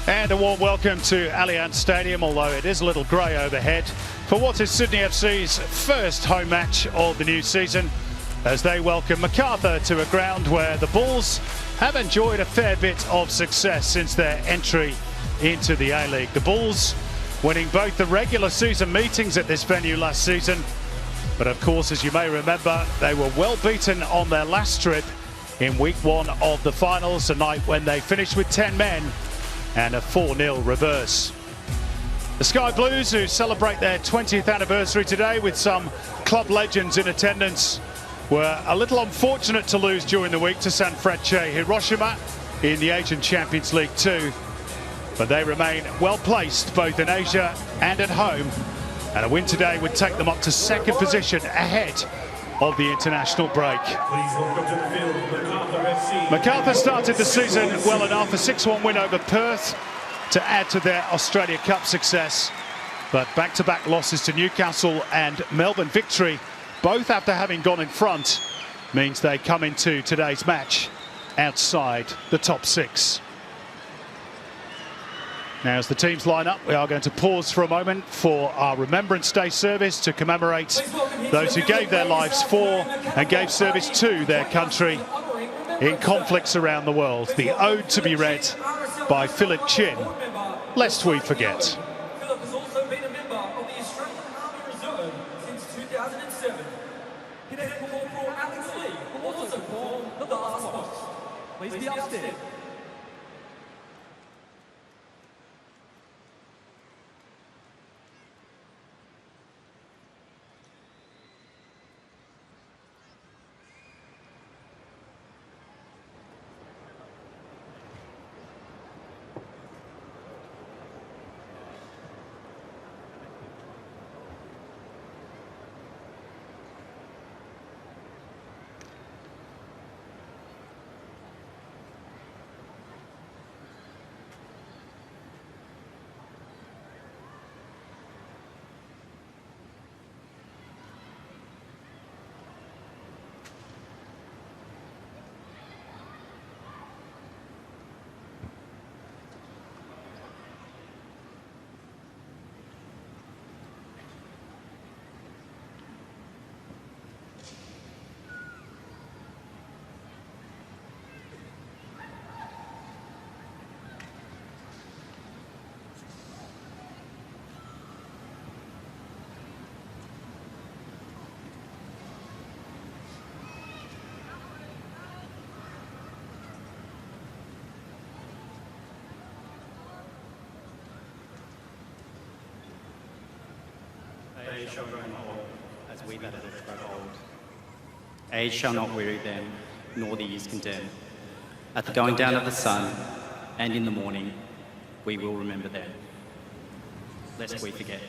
And a warm welcome to Allianz Stadium, although it is a little grey overhead, for what is Sydney FC's first home match of the new season, as they welcome Macarthur to a ground where the Bulls have enjoyed a fair bit of success since their entry into the A-League. The Bulls winning both the regular season meetings at this venue last season, but of course, as you may remember, they were well beaten on their last trip in week 1 of the finals, a night when they finished with 10 men and a 4-0 reverse. The Sky Blues, who celebrate their 20th anniversary today with some club legends in attendance, were a little unfortunate to lose during the week to Sanfrecce Hiroshima in the Asian Champions League 2. But they remain well placed both in Asia and at home, and a win today would take them up to second position ahead of the international break. Macarthur started the season well enough, a 6-1 win over Perth to add to their Australia Cup success, but back-to-back losses to Newcastle and Melbourne victory, both after having gone in front, means they come into today's match outside the top 6. Now, as the teams line up, we are going to pause for a moment for our Remembrance Day service to commemorate those who gave their lives for and gave service to their country in conflicts around the world. The ode to be read by Philip Chin, lest we forget. Philip has also been a member of the Australian Army Reserve since 2007. He then performed for Alex Lee, who also performed The Last Box. Please be upstairs. Age shall grow not old, as we that live grow old. Age shall not weary them, nor the years condemn. At the going down of the sun, and in the morning, we will remember them, lest we forget.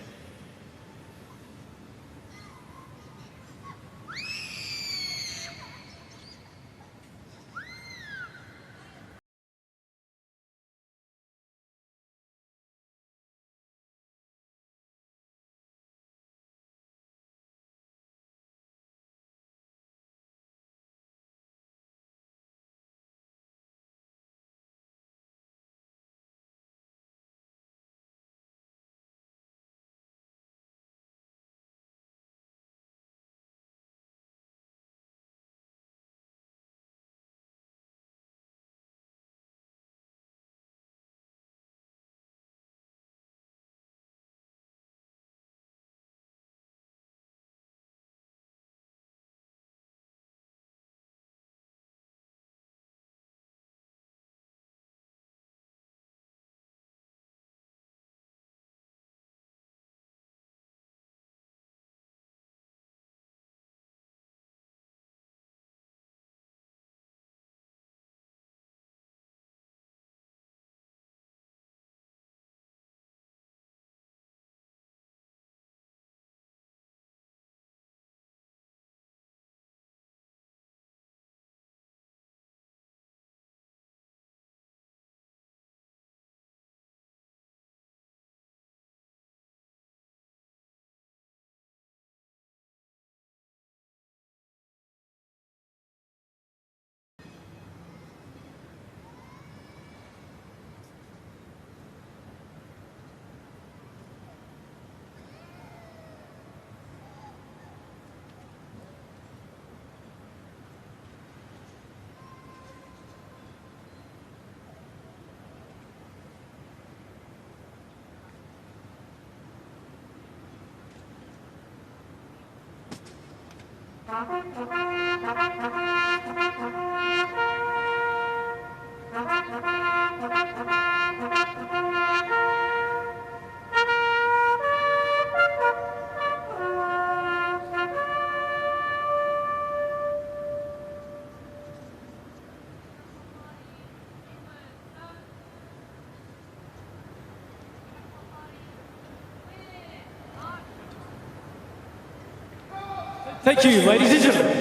Thank you, ladies and gentlemen.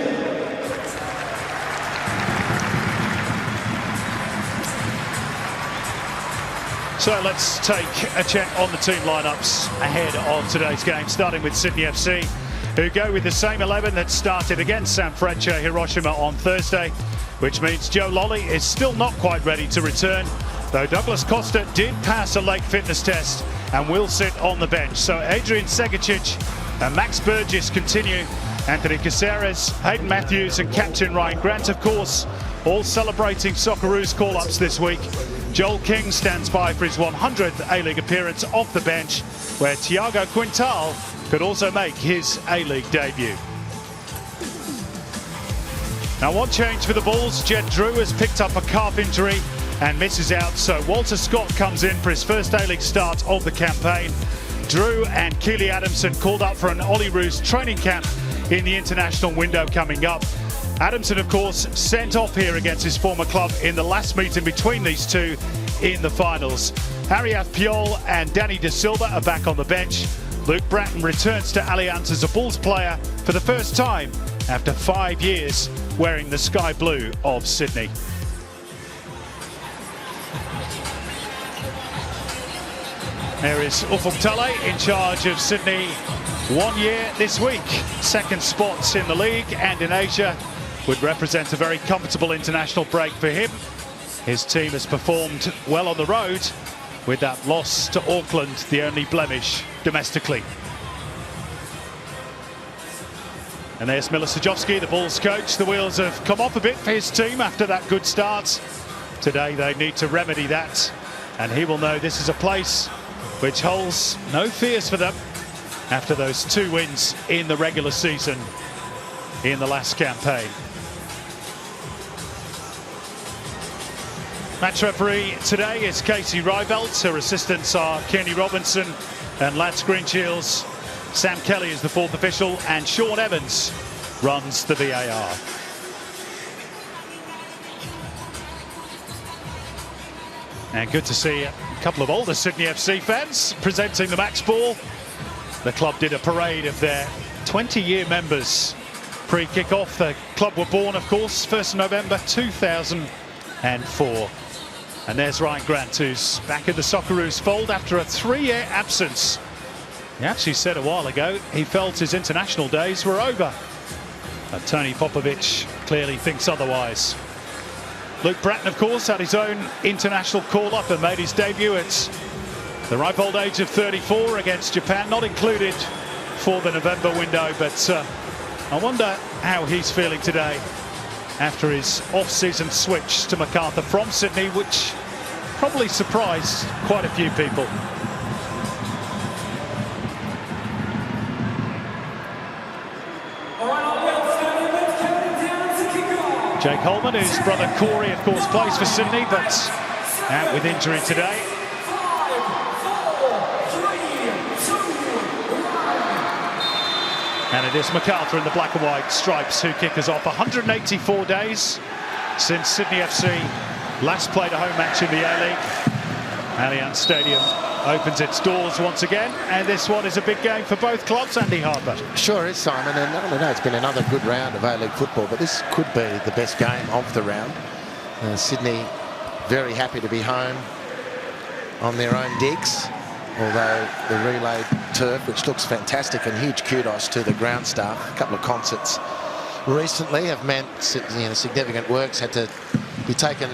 So let's take a check on the team lineups ahead of today's game, starting with Sydney FC, who go with the same 11 that started against Sanfrecce Hiroshima on Thursday, which means Joe Lolly is still not quite ready to return, though Douglas Costa did pass a late fitness test and will sit on the bench. So Adrian Segicic and Max Burgess continue. Anthony Caceres, Hayden Matthews and captain Ryan Grant, of course, all celebrating Socceroos call-ups this week. Joel King stands by for his 100th A-League appearance off the bench, where Thiago Quintal could also make his A-League debut. Now, one change for the Bulls. Jed Drew has picked up a calf injury and misses out, so Walter Scott comes in for his first A-League start of the campaign. Drew and Keely Adamson called up for an Ollie Roos training camp in the international window coming up. Adamson, of course, sent off here against his former club in the last meeting between these two in the finals. Harriet Piol and Danny De Silva are back on the bench. Luke Bratton returns to Allianz as a Bulls player for the first time after 5 years wearing the sky blue of Sydney. There is Ufuk Talay in charge of Sydney. 1 year this week. Second spots in the league and in Asia would represent a very comfortable international break for him. His team has performed well on the road, with that loss to Auckland the only blemish domestically. And there's Miller Sajovski, the Bulls coach. The wheels have come off a bit for his team after that good start. Today they need to remedy that, and he will know this is a place which holds no fears for them after those 2 wins in the regular season in the last campaign. Match referee today is Casey Rivelt. Her assistants are Kenny Robinson and Lance Greenshields. Sam Kelly is the 4th official, and Sean Evans runs the VAR. And good to see a couple of older Sydney FC fans presenting the match ball. The club did a parade of their 20-year members pre-kick-off. The club were born, of course, 1st of November 2004. And there's Ryan Grant, who's back in the Socceroos fold after a 3-year absence. He actually said a while ago he felt his international days were over. But Tony Popovic clearly thinks otherwise. Luke Bratton, of course, had his own international call-up and made his debut at the ripe old age of 34 against Japan, not included for the November window, but I wonder how he's feeling today after his off-season switch to Macarthur from Sydney, which probably surprised quite a few people. Jake Holman, whose brother Corey, of course, plays for Sydney, but out with injury today. And it is Macarthur in the black and white stripes who kick us off. 184 days since Sydney FC last played a home match in the A-League. Allianz Stadium opens its doors once again, and this one is a big game for both clubs. Andy Harper. Sure is, Simon, and I don't know, it's been another good round of A-League football, but this could be the best game of the round. Sydney very happy to be home on their own digs, although the relayed turf, which looks fantastic, and huge kudos to the ground staff. A couple of concerts recently have meant significant works had to be taken,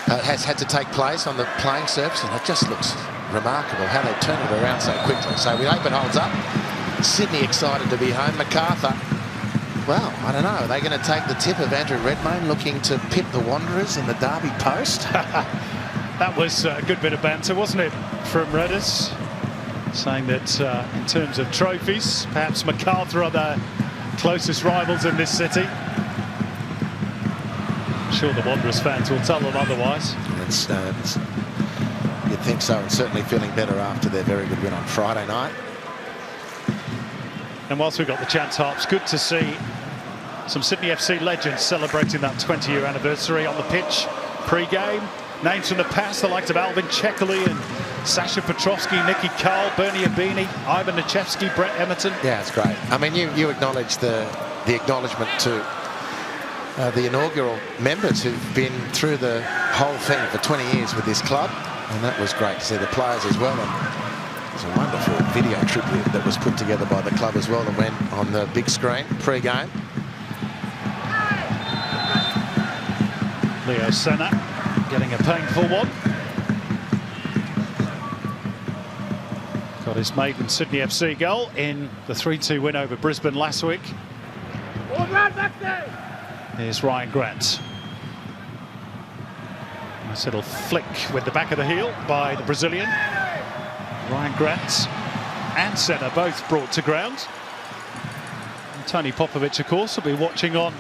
has had to take place on the playing surface, and it just looks remarkable how they turn it around so quickly. So we hope it holds up. Sydney excited to be home. Macarthur, well, I don't know, are they going to take the tip of Andrew Redmayne looking to pit the Wanderers in the Derby post? That was a good bit of banter, wasn't it, from Redders, saying that in terms of trophies, perhaps Macarthur are the closest rivals in this city. I'm sure the Wanderers fans will tell them otherwise. You'd think so, and certainly feeling better after their very good win on Friday night. And whilst we've got the chance, Harps, good to see some Sydney FC legends celebrating that 20-year anniversary on the pitch pre-game. Names from the past, the likes of Alvin Checkley and Sasha Petrovsky, Nicky Cole, Bernie Abini, Ivan Nichevsky, Brett Emerton. Yeah, it's great. I mean, you acknowledge the acknowledgement to the inaugural members who've been through the whole thing for 20 years with this club, and that was great to see the players as well. And it was a wonderful video tribute that was put together by the club as well and went on the big screen pre-game. Leo Senna getting a painful one. Got his maiden Sydney FC goal in the 3-2 win over Brisbane last week. Here's Ryan Grant. Nice little flick with the back of the heel by the Brazilian. Ryan Grant and Senna both brought to ground. And Tony Popovic, of course, will be watching on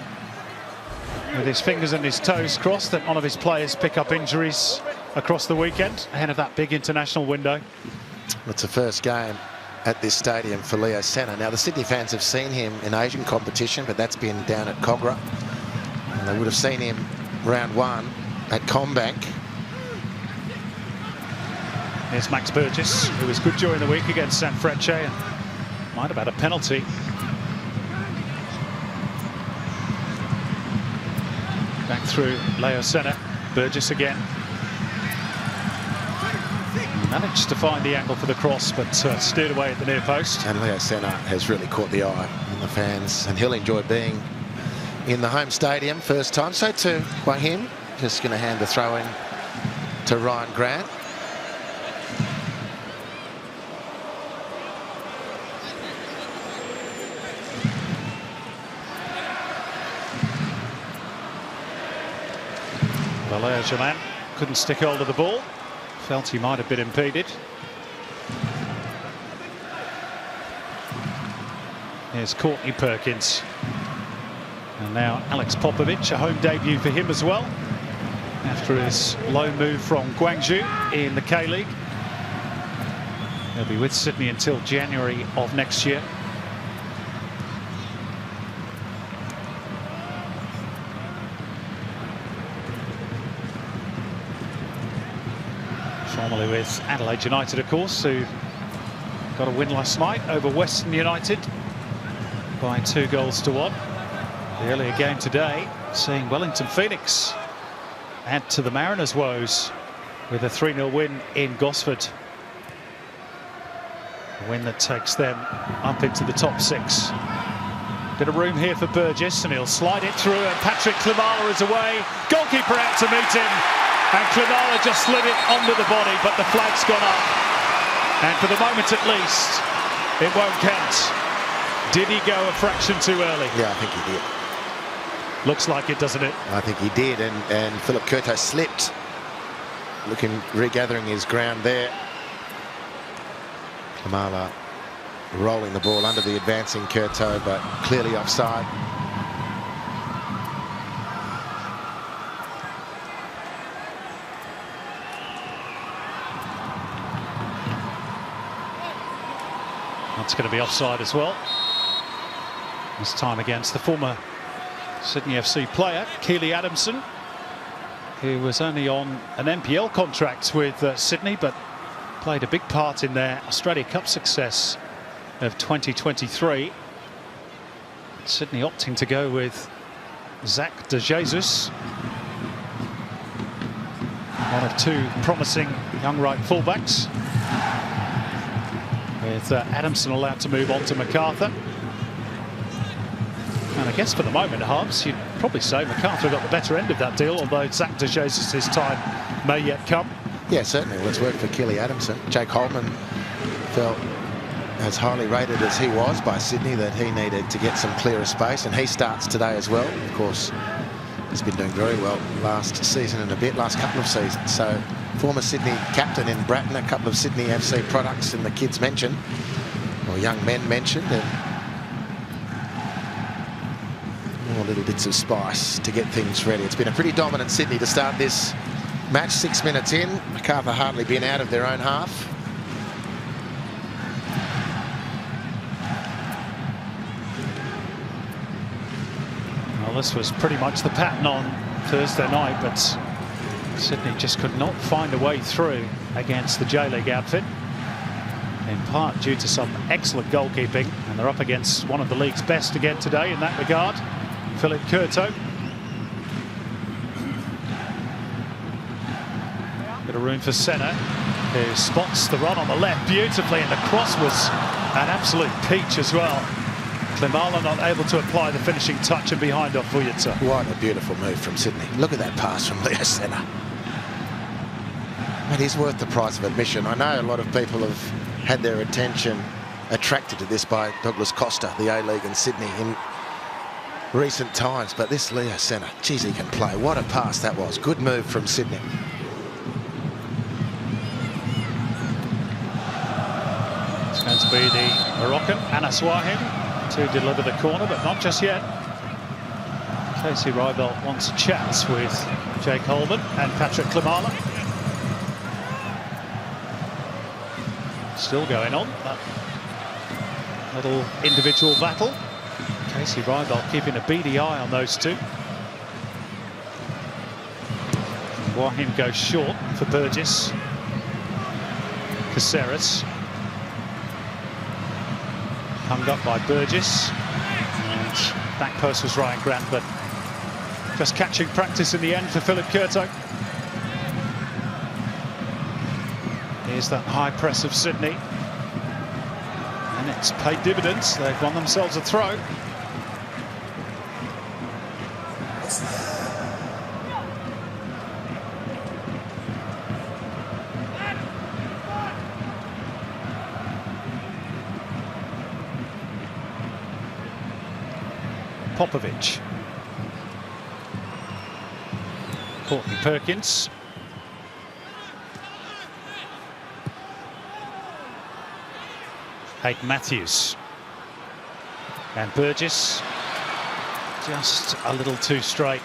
with his fingers and his toes crossed that none of his players pick up injuries across the weekend ahead of that big international window. It's the first game at this stadium for Leo Senna. Now, the Sydney fans have seen him in Asian competition, but that's been down at Cogra. And they would have seen him round one at Combank. Here's Max Burgess, who was good during the week against Sanfrecce and might have had a penalty. Back through Leo Senna. Burgess again. Managed to find the angle for the cross, but steered away at the near post. And Leo Senna has really caught the eye of the fans, and he'll enjoy being in the home stadium first time. So too by him. Just going to hand the throw in to Ryan Grant. Valère Germain couldn't stick hold of the ball. Felt he might have been impeded. Here's Courtney Perkins. And now Alex Popovic, a home debut for him as well, after his loan move from Guangzhou in the K-League. He'll be with Sydney until January of next year. Formerly with Adelaide United, of course, who got a win last night over Western United by 2-1. The earlier game today seeing Wellington Phoenix add to the Mariners' woes with a 3-0 win in Gosford. A win that takes them up into the top 6. Bit of room here for Burgess, and he'll slide it through, and Patrick Klimala is away. Goalkeeper out to meet him, and Klimala just slid it under the body, but the flag's gone up. And for the moment at least, it won't count. Did he go a fraction too early? Yeah, I think he did. Looks like it, doesn't it? I think he did, and Philip Curto slipped. Regathering his ground there. Klimala rolling the ball under the advancing Curto, but clearly offside. That's going to be offside as well. This time against the former Sydney FC player, Keely Adamson, who was only on an NPL contract with Sydney, but played a big part in their Australia Cup success of 2023. Sydney opting to go with Zach De Jesus, one of two promising young right fullbacks, with Adamson allowed to move on to Macarthur. And I guess for the moment, Harps, you'd probably say Macarthur got the better end of that deal, although Zach De Jesus' time may yet come. Yeah, certainly. Well, it's worked for Keely Adamson. Jake Holman felt, as highly rated as he was by Sydney, that he needed to get some clearer space, and he starts today as well. Of course, he's been doing very well last season and a bit, last couple of seasons. So, former Sydney captain in Bratton, a couple of Sydney FC products in the kids mentioned, or young men mentioned, and little bits of spice to get things ready. It's been a pretty dominant Sydney to start this match. 6 minutes in, Macarthur hardly been out of their own half. Well, this was pretty much the pattern on Thursday night, but Sydney just could not find a way through against the J-League outfit, in part due to some excellent goalkeeping, and they're up against one of the league's best again today in that regard, Philip Curto. Bit of room for Senna, who spots the run on the left beautifully, and the cross was an absolute peach as well. Klimala not able to apply the finishing touch, and behind off Vujicic. What a beautiful move from Sydney. Look at that pass from Leo Senna. But he's worth the price of admission. I know a lot of people have had their attention attracted to this by Douglas Costa, the A-League in Sydney in recent times, but this Leo Senna, geez, he can play. What a pass that was. Good move from Sydney. It's going to be the Moroccan, Anas Wahim, to deliver the corner, but not just yet. Casey Rybelt wants a chat with Jake Holman and Patrick Klimala. Still going on, that little individual battle. Casey Rybelt keeping a beady eye on those two. Wahim goes short for Burgess. Caceres. Hung up by Burgess, and back post was Ryan Grant, but just catching practice in the end for Philip Curto. Here's that high press of Sydney, and it's paid dividends. They've won themselves a throw. Popovic. Courtney Perkins. Hayden Matthews. And Burgess just a little too straight.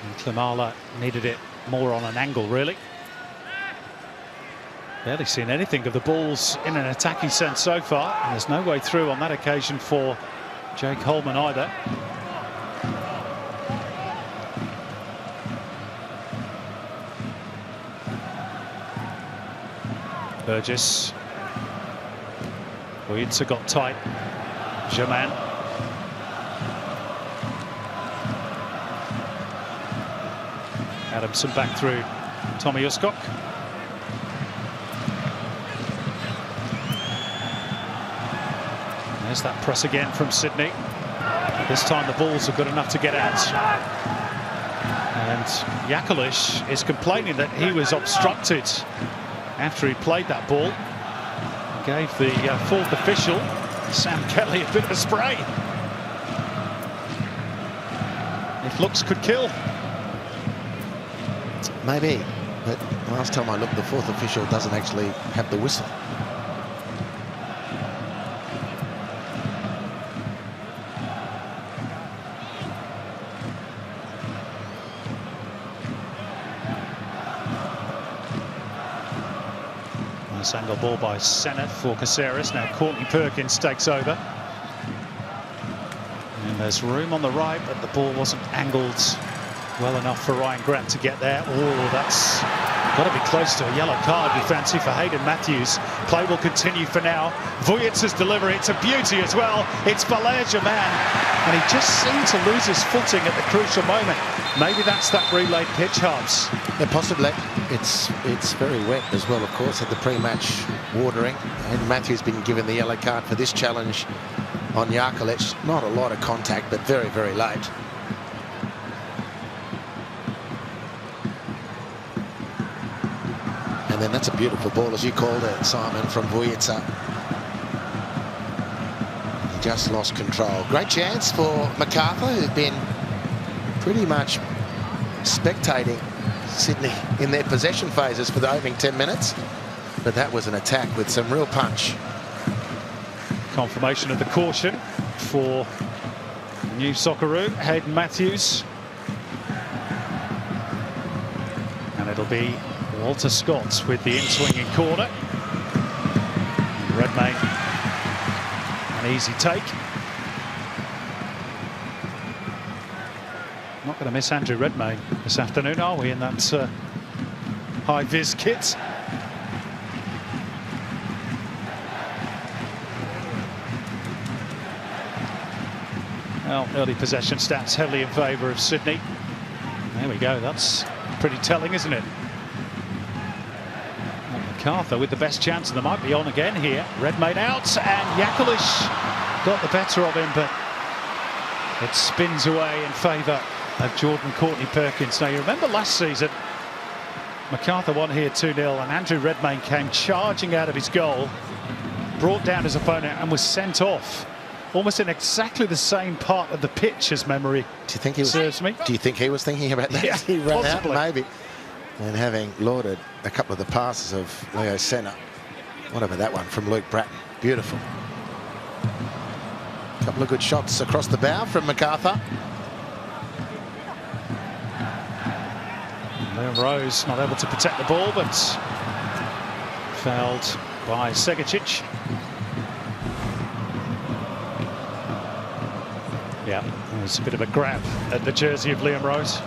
And Klimala needed it more on an angle, really. Barely seen anything of the balls in an attacking sense so far, and there's no way through on that occasion for Jake Holman either. Burgess. Vujicic got tight. Germain. Adamson back through Tommy Uskok. There's that press again from Sydney. This time the balls are good enough to get out. And Jakalic is complaining that he was obstructed after he played that ball. Gave the fourth official, Sam Kelly, a bit of a spray. If looks could kill. Maybe, but last time I looked, the fourth official doesn't actually have the whistle. Nice angle ball by Senna for Caceres. Now Courtney Perkins takes over. And there's room on the right, but the ball wasn't angled well enough for Ryan Grant to get there. Oh, that's got to be close to a yellow card, we fancy, for Hayden Matthews. Play will continue for now. Vujicic's delivery, it's a beauty as well. It's Valère Germain, and he just seemed to lose his footing at the crucial moment. Maybe that's that relayed pitch, Hubs. Yeah, possibly. It's very wet as well, of course, at the pre-match watering. And Matthews been given the yellow card for this challenge on Jakalic. Not a lot of contact, but very, very late. And then that's a beautiful ball, as you called it, Simon, from Vujicic. He just lost control. Great chance for Macarthur, who's been pretty much spectating Sydney in their possession phases for the opening 10 minutes. But that was an attack with some real punch. Confirmation of the caution for New Socceroo, Hayden Matthews. And it'll be Walter Scott with the in-swinging corner. Redmayne, an easy take. Not going to miss Andrew Redmayne this afternoon, are we, in that high-vis kit? Well, early possession stats heavily in favour of Sydney. There we go, that's pretty telling, isn't it? Macarthur with the best chance, and they might be on again here. Redmayne out, and Yakalish got the better of him, but it spins away in favour of Jordan Courtney-Perkins. Now, you remember last season, Macarthur won here 2-0, and Andrew Redmayne came charging out of his goal, brought down his opponent, and was sent off. Almost in exactly the same part of the pitch, as memory serves me. Do you think he was thinking about that? Yeah, he ran possibly. out, maybe. And having lauded a couple of the passes of Leo Senna. What about that one from Luke Bratton? Beautiful. A couple of good shots across the bow from Macarthur. Liam Rose not able to protect the ball, but fouled by Segicic. Yeah, there's a bit of a grab at the jersey of Liam Rose.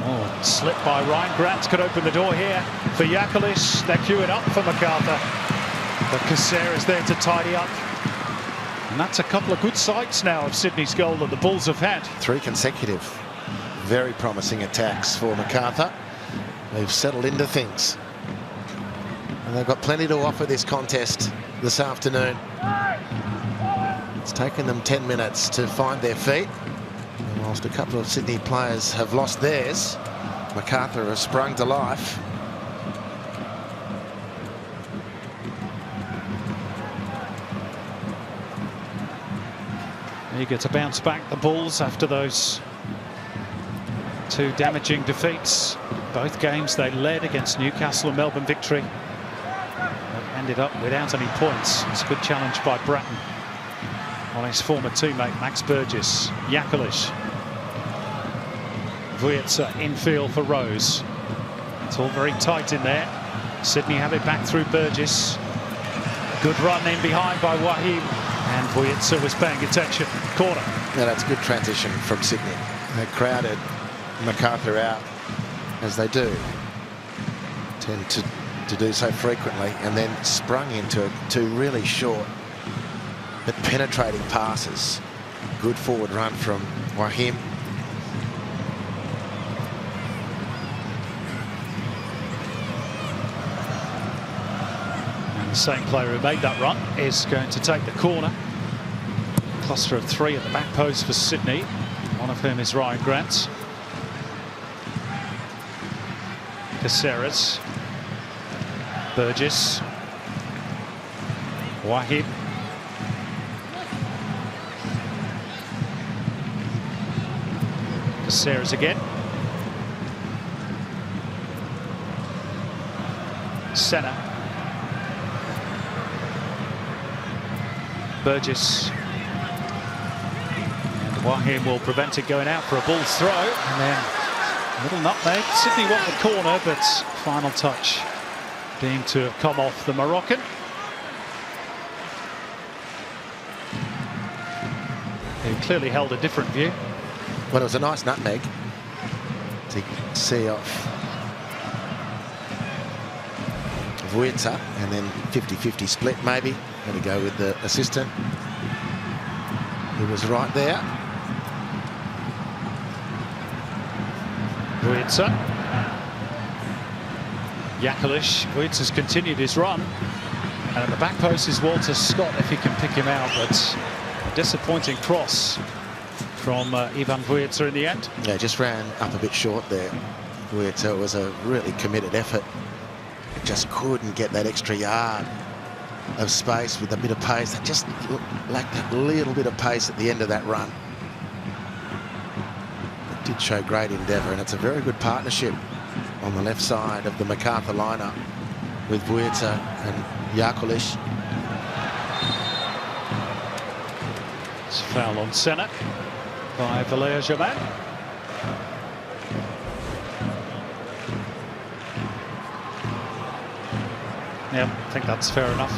Oh, slipped by Ryan. Grant could open the door here for Yakalish. They're queuing up for Macarthur. But Caceres there to tidy up. And that's a couple of good sights now of Sydney's goal that the Bulls have had. 3 consecutive very promising attacks for Macarthur. They've settled into things. And they've got plenty to offer this contest this afternoon. It's taken them 10 minutes to find their feet. And whilst a couple of Sydney players have lost theirs, Macarthur has sprung to life. Eager to bounce back, the Bulls, after those 2 damaging defeats. Both games they led against Newcastle and Melbourne Victory. But ended up without any points. It's a good challenge by Bratton on his former teammate Max Burgess. Yakalish. Vujica infield for Rose. It's all very tight in there. Sydney have it back through Burgess. Good run in behind by Wahim. And Vujica was paying attention. Corner. Yeah, that's a good transition from Sydney. They crowded Macarthur out, as they do. Tend to do so frequently, and then sprung into 2 really short but penetrating passes. Good forward run from Wahim. And the same player who made that run is going to take the corner. Cluster of 3 at the back post for Sydney, one of whom is Ryan Grant. Caceres. Burgess. Wahib. Caceres again. Senna. Burgess. And Wahim will prevent it going out for a Bulls throw. And then a little nutmeg. Sydney want the corner, but final touch being to come off the Moroccan. Who clearly held a different view. Well, it was a nice nutmeg to see off Vujica, and then 50-50 split maybe. Going to go with the assistant, who was right there. Vujica. Yakalish. Vujica's continued his run. And at the back post is Walter Scott, if he can pick him out. But a disappointing cross from Ivan Vujica in the end. Yeah, just ran up a bit short there. Vujica was a really committed effort. Just couldn't get that extra yard of space with a bit of pace. That just lacked that little bit of pace at the end of that run. It did show great endeavour, and it's a very good partnership on the left side of the Macarthur lineup with Vujica and Yakalish. It's a foul on Senna by Valère-Germain. Yeah, I think that's fair enough.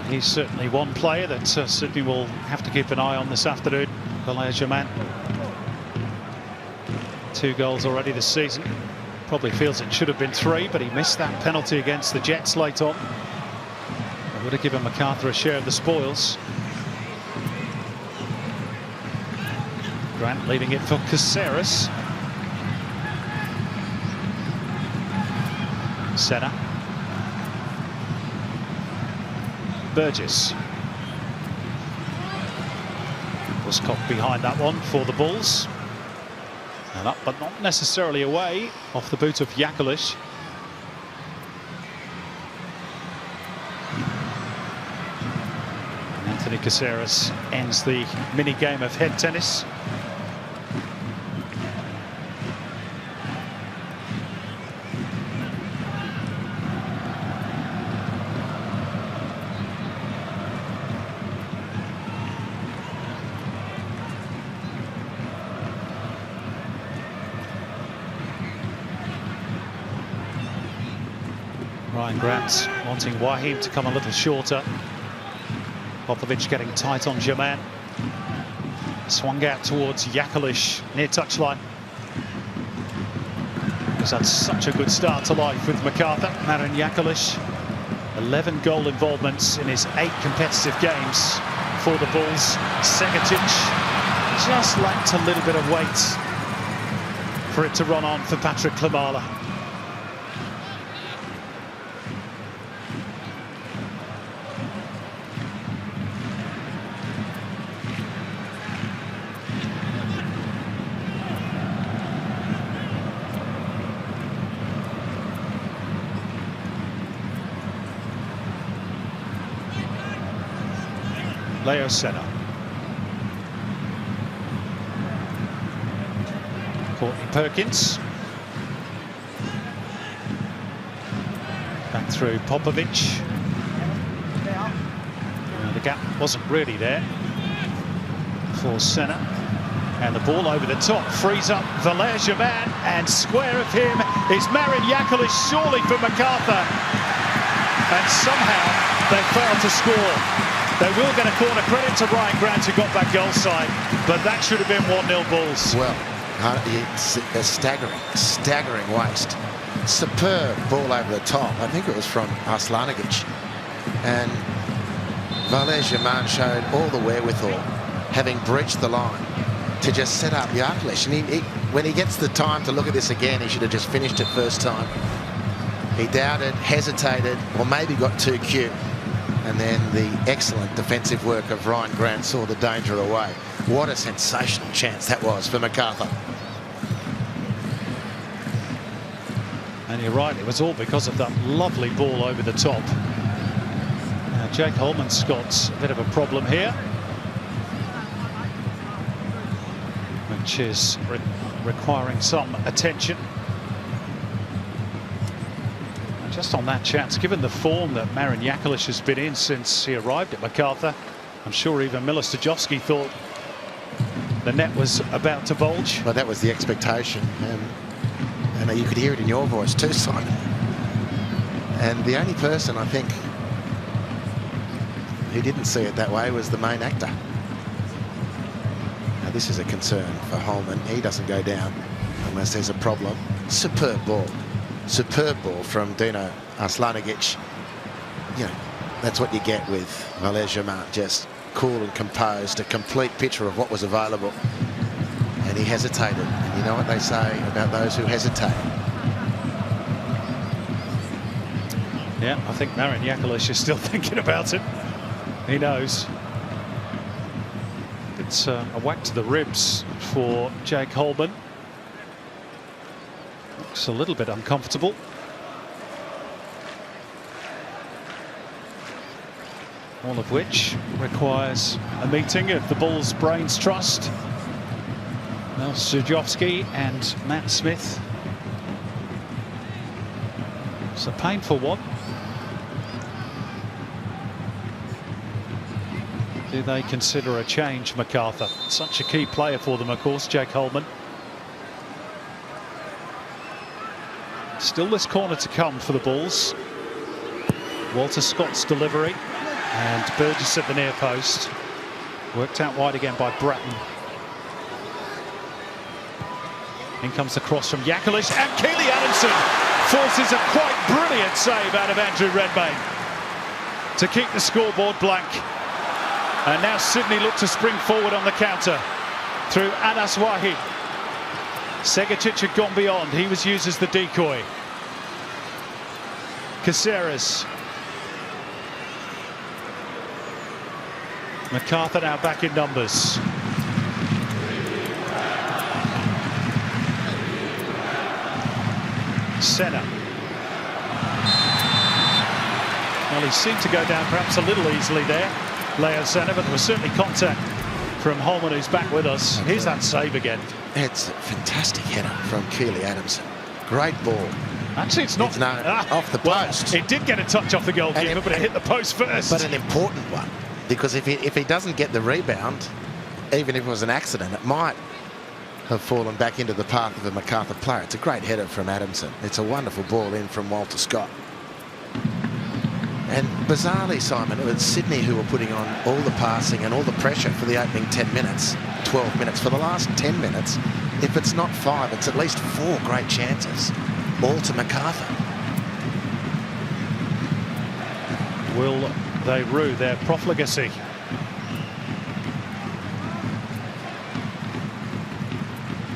He's certainly one player that Sydney will have to keep an eye on this afternoon. Valère-Germain. 2 goals already this season. Probably feels it should have been 3, but he missed that penalty against the Jets late on. It would have given Macarthur a share of the spoils. Grant leaving it for Caceres. Senna. Burgess was caught behind that one for the Bulls, and up but not necessarily away off the boot of Jakalic. Anthony Caceres ends the mini game of head tennis. Ryan Grant wanting Waheem to come a little shorter. Popovic getting tight on Germain. Swung out towards Jakalic near touchline. He's had such a good start to life with Macarthur. Marin Jakalic, 11 goal involvements in his 8 competitive games for the Bulls. Segatic just lacked a little bit of weight for it to run on for Patrick Klimala. Leo Senna. Courtney Perkins. Back through Popovic. The gap wasn't really there for Senna. And the ball over the top frees up Valère-Germain, and square of him is Marin Jakalic, surely for Macarthur. And somehow they failed to score. They will get a corner. Credit to Ryan Grant, who got that goal side, but that should have been 1-0 Bulls. Well, it's a staggering waste. Superb ball over the top. I think it was from Arslanigic. And Valère-Germain showed all the wherewithal, having breached the line, to just set up Jakalic. And when he gets the time to look at this again, he should have just finished it first time. He doubted, hesitated, or maybe got too cute. And then the excellent defensive work of Ryan Grant saw the danger away. What a sensational chance that was for Macarthur. And you're right, it was all because of that lovely ball over the top. Now, Jake Holman's got a bit of a problem here, which is requiring some attention. Just on that chance, given the form that Marin Jakalic has been in since he arrived at Macarthur, I'm sure even Miller Stajovski thought the net was about to bulge. Well, that was the expectation, and you could hear it in your voice too, Simon. And the only person, I think, who didn't see it that way was the main actor. Now, this is a concern for Holman. He doesn't go down unless there's a problem. Superb ball. Superb ball from Dino Arslanigic. You know, that's what you get with Valère-Germain, just cool and composed, a complete picture of what was available. And he hesitated. And you know what they say about those who hesitate. Yeah, I think Marin Jakalic is still thinking about it. He knows. It's a whack to the ribs for Jake Holman. Looks a little bit uncomfortable. All of which requires a meeting of the Bulls' brains trust. Miller Stajovski and Matt Smith. It's a painful one. Do they consider a change, Macarthur? Such a key player for them, of course, Jake Holman. Still this corner to come for the Bulls. Walter Scott's delivery. And Burgess at the near post. Worked out wide again by Bratton. In comes the cross from Yakulic, and Keely Adamson forces a quite brilliant save out of Andrew Redmayne to keep the scoreboard blank. And now Sydney look to spring forward on the counter through Anas Wahid. Segacic had gone beyond. He was used as the decoy. Caceres. Macarthur now back in numbers. Senna. Well, he seemed to go down perhaps a little easily there, Leo Senna, but there was certainly contact from Holman, who's back with us. Here's that save again. It's a fantastic header from Keely Adamson. Great ball. Actually, it's not. Off the post. Well, it did get a touch off the goalkeeper, but it hit the post first. But an important one, because if he doesn't get the rebound, even if it was an accident, it might have fallen back into the path of a Macarthur player. It's a great header from Adamson. It's a wonderful ball in from Walter Scott. And bizarrely, Simon, it was Sydney who were putting on all the passing and all the pressure for the opening 10 minutes, 12 minutes. For the last 10 minutes, if it's not 5, it's at least 4 great chances, all to Macarthur. Will they rue their profligacy?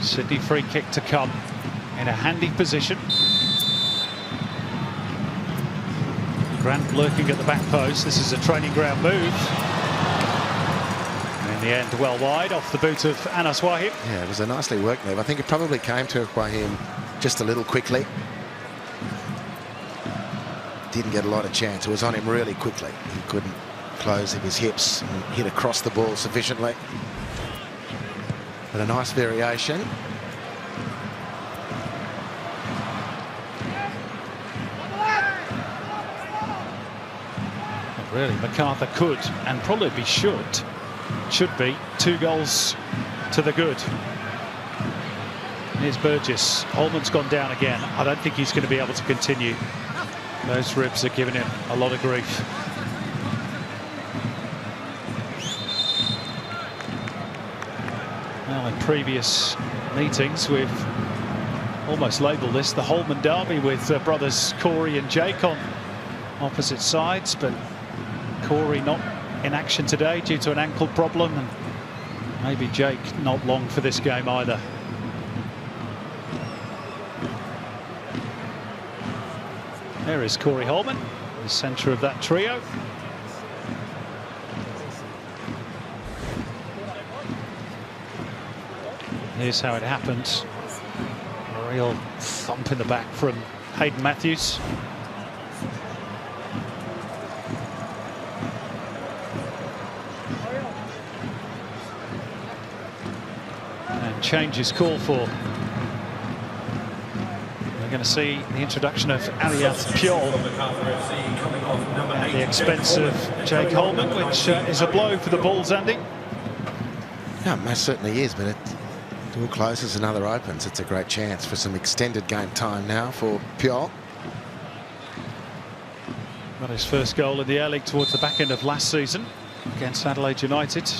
Sydney free kick to come in a handy position. Grant lurking at the back post. This is a training ground move. And in the end, well wide off the boot of Anas Wahid. Yeah, it was a nicely worked move. I think it probably came to Wahid just a little quickly. Didn't get a lot of chance. It was on him really quickly. He couldn't close his hips and hit across the ball sufficiently. But a nice variation. Really, Macarthur could and probably should be 2 goals to the good. Here's Burgess. Holman's gone down again. I don't think he's going to be able to continue. Those ribs are giving him a lot of grief. Well, in previous meetings, we've almost labelled this the Holman derby with brothers Corey and Jake on opposite sides, but Corey not in action today due to an ankle problem, and maybe Jake not long for this game either. There is Corey Holman, the centre of that trio. Here's how it happened. A real thump in the back from Hayden Matthews. Change is called for. We're going to see the introduction of Aliath Piol at the expense of Jake Holman, which is a blow for the Bulls, Andy. Yeah, it most certainly is, but it door closes, another opens. It's a great chance for some extended game time now for Piol. Got his first goal in the A-League towards the back end of last season against Adelaide United.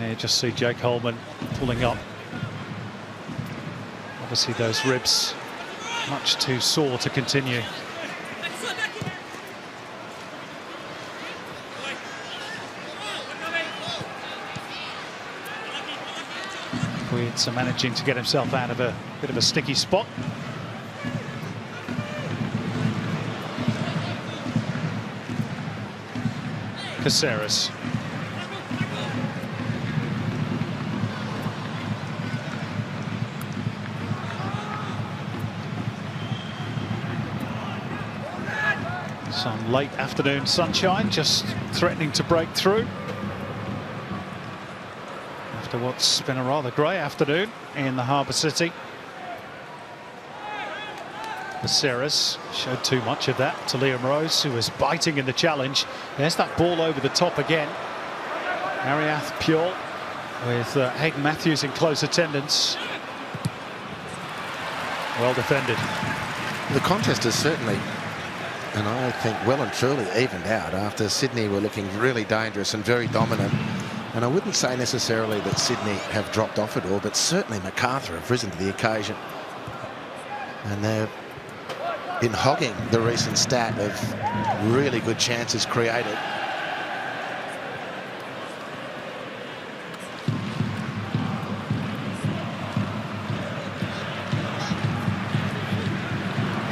You just see Jake Holman pulling up. Obviously those ribs much too sore to continue. Queens managing to get himself out of a bit of a sticky spot. Caceres. Some late afternoon sunshine just threatening to break through after what's been a rather grey afternoon in the Harbour City. Viserys showed too much of that to Liam Rose, who was biting in the challenge. There's that ball over the top again. Ariath Piol with Hayden Matthews in close attendance. Well defended. The contest is certainly, and I think well and truly evened out after Sydney were looking really dangerous and very dominant. And I wouldn't say necessarily that Sydney have dropped off at all, but certainly Macarthur have risen to the occasion. And they've been hogging the recent stat of really good chances created.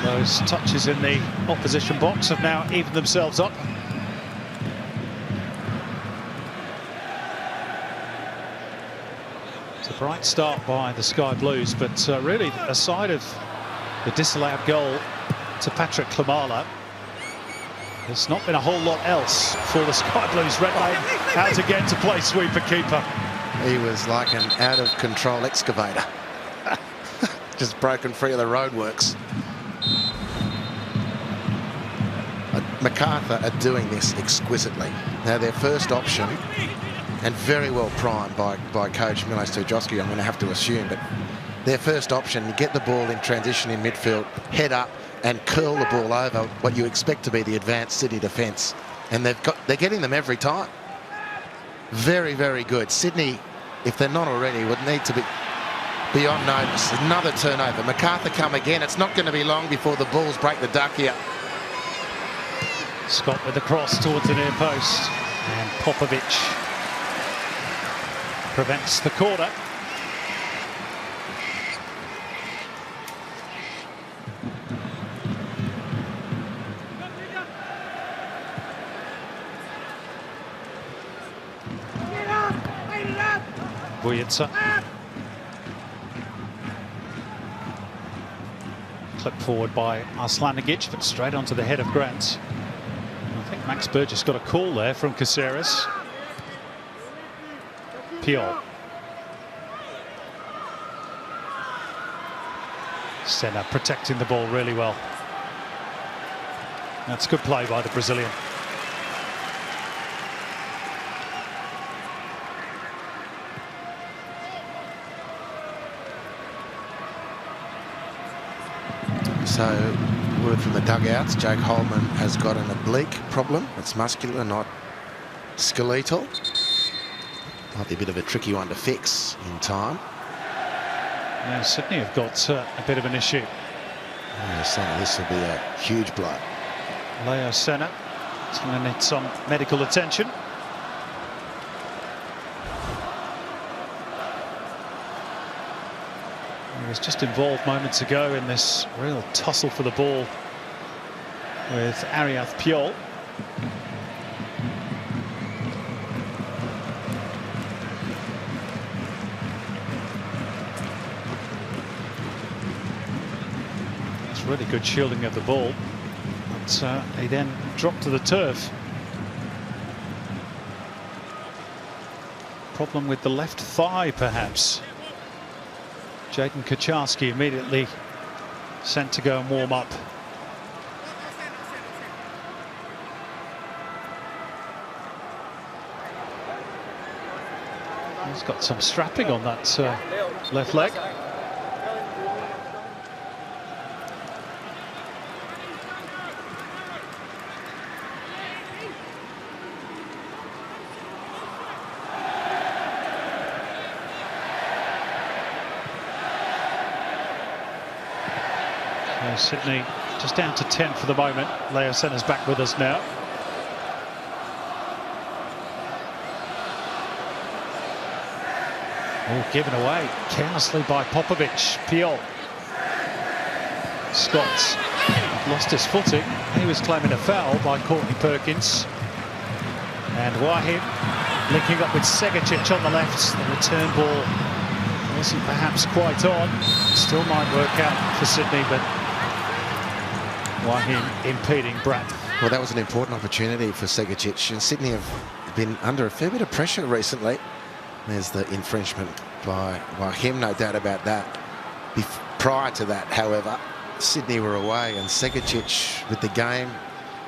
Those touches in the opposition box have now evened themselves up. It's a bright start by the Sky Blues, but really aside of the disallowed goal to Patrick Klimala, there's not been a whole lot else for the Sky Blues. Red Lane out again to play sweeper keeper. He was like an out-of-control excavator. Just broken free of the roadworks. Macarthur are doing this exquisitely. Now their first option, and very well primed by coach Milo Stojowski, I'm going to have to assume, but their first option, you get the ball in transition in midfield, head up and curl the ball over what you expect to be the advanced Sydney defence, and they're getting them every time. Very, very good. Sydney, if they're not already, would need to be on notice. Another turnover. Macarthur come again. It's not going to be long before the Bulls break the duck here. Scott with the cross towards the near post, and Popovic prevents the corner. Bujetsa. Clipped forward by Arslanigic, but straight onto the head of Grant. I think Max Burgess got a call there from Caceres. Piol. Senna protecting the ball really well. That's good play by the Brazilian. So, word from the dugouts, Jake Holman has got an oblique problem. It's muscular, not skeletal. Might be a bit of a tricky one to fix in time. Yeah, Sydney have got a bit of an issue. Yeah, so this will be a huge blow. Leo Senna is going to need some medical attention. He was just involved moments ago in this real tussle for the ball with Ariath Piol. It's really good shielding of the ball, but he then dropped to the turf. Problem with the left thigh, perhaps. Jaden Kucharski immediately sent to go and warm up. He's got some strapping on that left leg. Sydney just down to 10 for the moment. Leo Senna's back with us now. Oh, given away carelessly by Popovic. Piol. Scott's lost his footing. He was claiming a foul by Courtney Perkins. And Wahim linking up with Segicic on the left. The return ball wasn't perhaps quite on. Still might work out for Sydney, but Wahim impeding Brad. Well, that was an important opportunity for Segicic, and Sydney have been under a fair bit of pressure recently. There's the infringement by him, no doubt about that. Prior to that, however, Sydney were away, and Segicic, with the game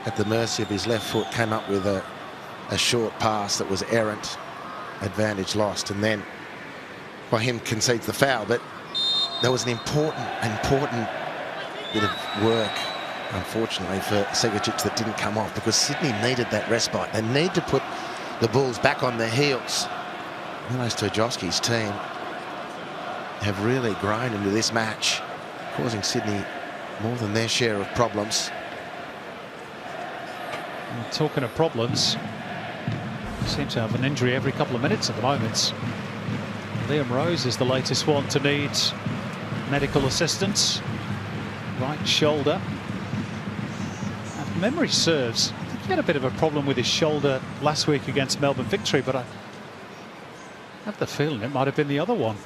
at the mercy of his left foot, came up with a short pass that was errant. Advantage lost, and then by him concedes the foul. But there was an important bit of work, unfortunately, for Segicic that didn't come off, because Sydney needed that respite. They need to put the Bulls back on their heels. Milos Turjovski's team have really grown into this match, causing Sydney more than their share of problems. Well, talking of problems, seems to have an injury every couple of minutes at the moment. Liam Rose is the latest one to need medical assistance. Right shoulder. If memory serves, I think he had a bit of a problem with his shoulder last week against Melbourne Victory, but I have the feeling it might have been the other one.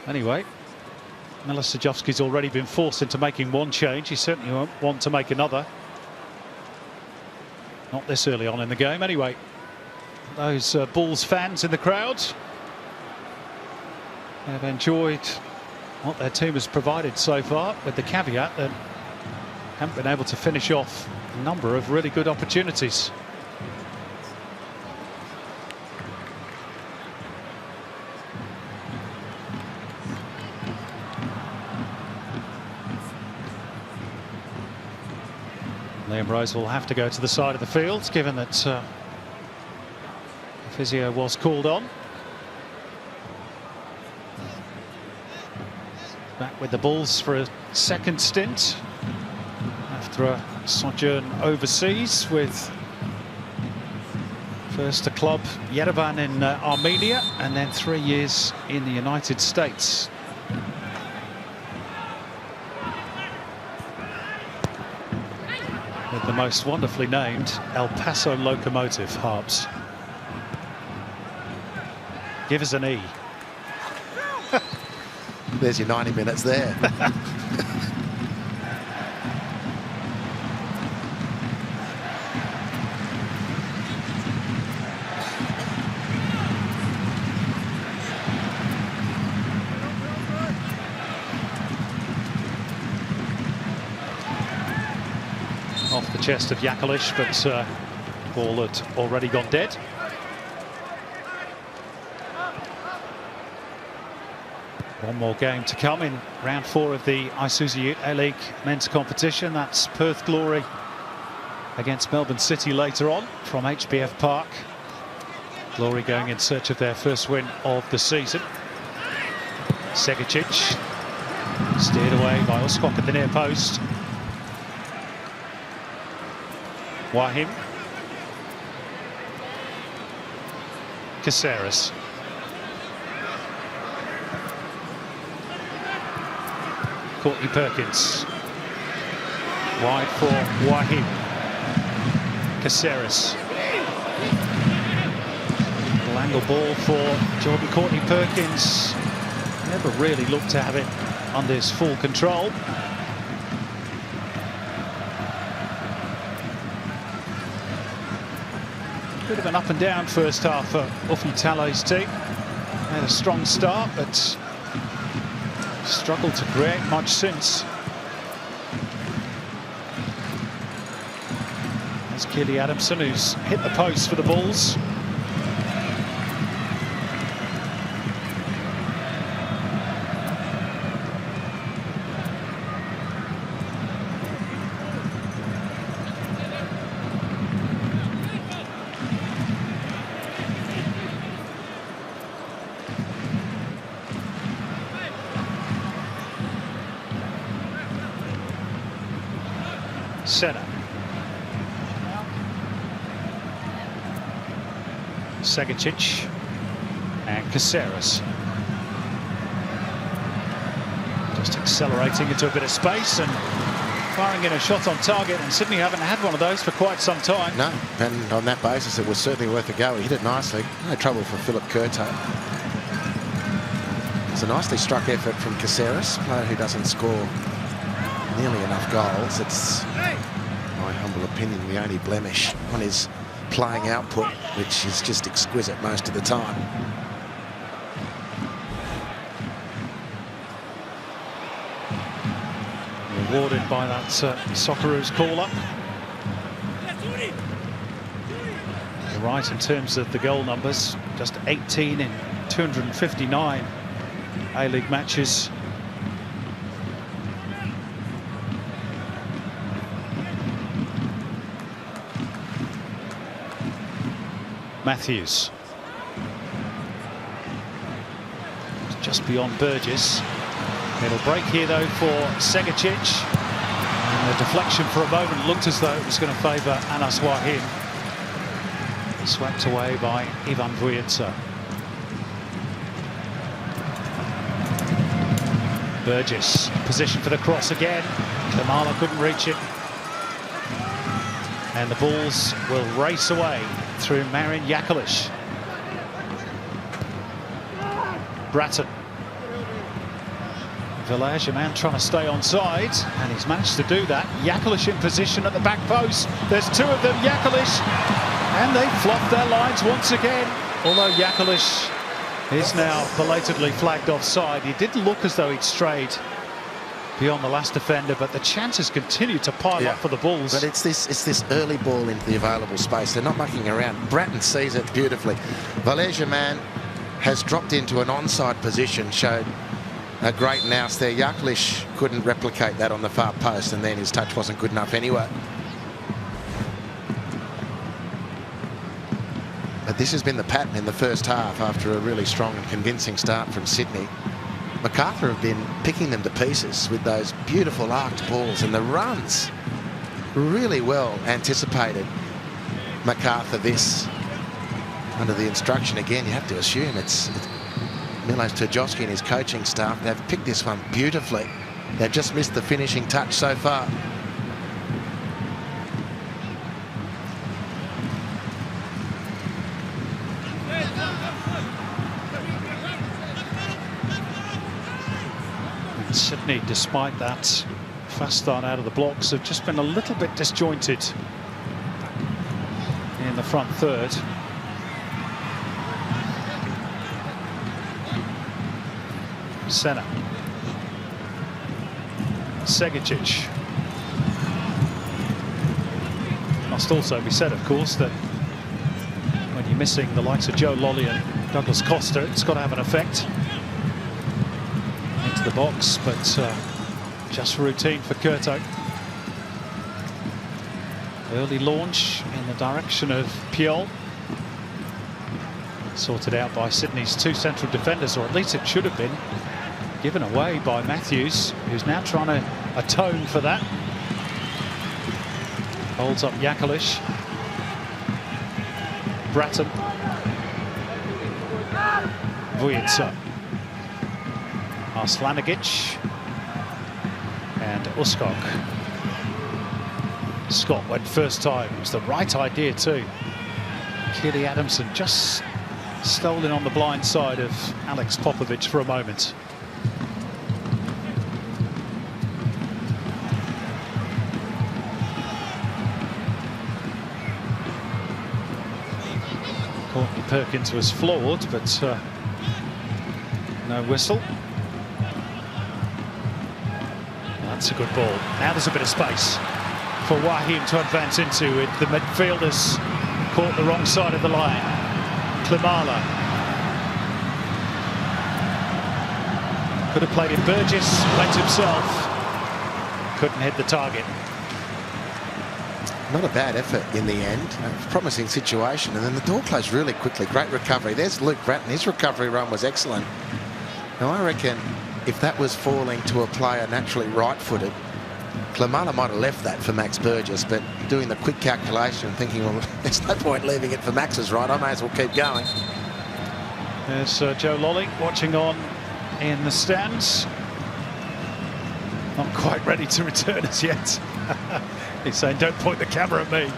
Anyway, Milos Turjovski's already been forced into making one change. He certainly won't want to make another. Not this early on in the game, anyway. Those Bulls fans in the crowd have enjoyed what their team has provided so far, with the caveat that haven't been able to finish off a number of really good opportunities. Liam Rose will have to go to the side of the field, given that the physio was called on. Back with the Bulls for a second stint after a sojourn overseas, with first a club, Yerevan, in Armenia, and then 3 years in the United States. With the most wonderfully named El Paso Locomotive harps. Give us an E. There's your 90 minutes there. Off the chest of Jakalic, but ball had already gone dead. One more game to come in round 4 of the Isuzu UTE League men's competition. That's Perth Glory against Melbourne City later on from HBF Park. Glory going in search of their first win of the season. Segicic steered away by Uskok at the near post. Wahim. Caceres. Courtney Perkins. Wide for Wahim. Caceres. Little angle ball for Jordan Courtney Perkins. Never really looked to have it under his full control. Bit of an up and down first half for Ufi Tale's team. Had a strong start, but struggled to create much since. That's Keely Adamson, who's hit the post for the Bulls. Senna. Segicic and Caceres. Just accelerating into a bit of space and firing in a shot on target, and Sydney haven't had one of those for quite some time. No, and on that basis it was certainly worth a go. He hit it nicely. No trouble for Philip Curto. It's a nicely struck effort from Caceres, a player who doesn't score nearly enough goals. It's, my humble opinion, the only blemish on his playing output, which is just exquisite most of the time. Rewarded by that Socceroos call-up. You're right in terms of the goal numbers. Just 18 in 259 A-League matches. Matthews. Just beyond Burgess. It'll break here though for Segicic. And the deflection for a moment looked as though it was going to favour Anas Wahim. Swept away by Ivan Vujica. Burgess, position for the cross again. Kamala couldn't reach it. And the balls will race away through Marin Jakalic. Bratton. Village-man trying to stay onside, and he's managed to do that. Jakalic in position at the back post. There's two of them, Jakalic, and they flopped their lines once again. Although Jakalic is now belatedly flagged offside. He did look as though he'd strayed beyond the last defender, but the chances continue to pile up for the Bulls. But it's this early ball into the available space. They're not mucking around. Bratton sees it beautifully. Village-man has dropped into an onside position, showed a great nous there. Jakalic couldn't replicate that on the far post, and then his touch wasn't good enough anyway. But this has been the pattern in the first half after a really strong and convincing start from Sydney. Macarthur have been picking them to pieces with those beautiful arced balls, and the runs really well anticipated. Macarthur, this under the instruction again, you have to assume it's Milos Turjovski and his coaching staff. They've picked this one beautifully. They've just missed the finishing touch so far. And Sydney, despite that fast start out of the blocks, have just been a little bit disjointed in the front third. Senna. Segicic. Must also be said, of course, that when you're missing the likes of Joe Lolly and Douglas Costa, it's got to have an effect. Into the box, but just routine for Curto. Early launch in the direction of Piol. Sorted out by Sydney's two central defenders, or at least it should have been. Given away by Matthews, who's now trying to atone for that. Holds up Jakalic. Bratton. Vujica. Arslanigic. And Uskok. Scott went first time. It was the right idea too. Keely Adamson just stolen on the blind side of Alex Popovic for a moment. Courtney Perkins was floored, but no whistle. That's a good ball. Now there's a bit of space for Wahim to advance into it. The midfielders caught the wrong side of the line. Klimala. Could have played it. Burgess went himself. Couldn't hit the target. Not a bad effort in the end. A promising situation, and then the door closed really quickly. Great recovery. There's Luke Bratton. His recovery run was excellent. Now I reckon if that was falling to a player naturally right-footed, Klimala might have left that for Max Burgess, but doing the quick calculation, thinking, well, there's no point leaving it for Max's right. I may as well keep going. There's Joe Lolly watching on in the stands. Not quite ready to return as yet. He's saying, don't point the camera at me.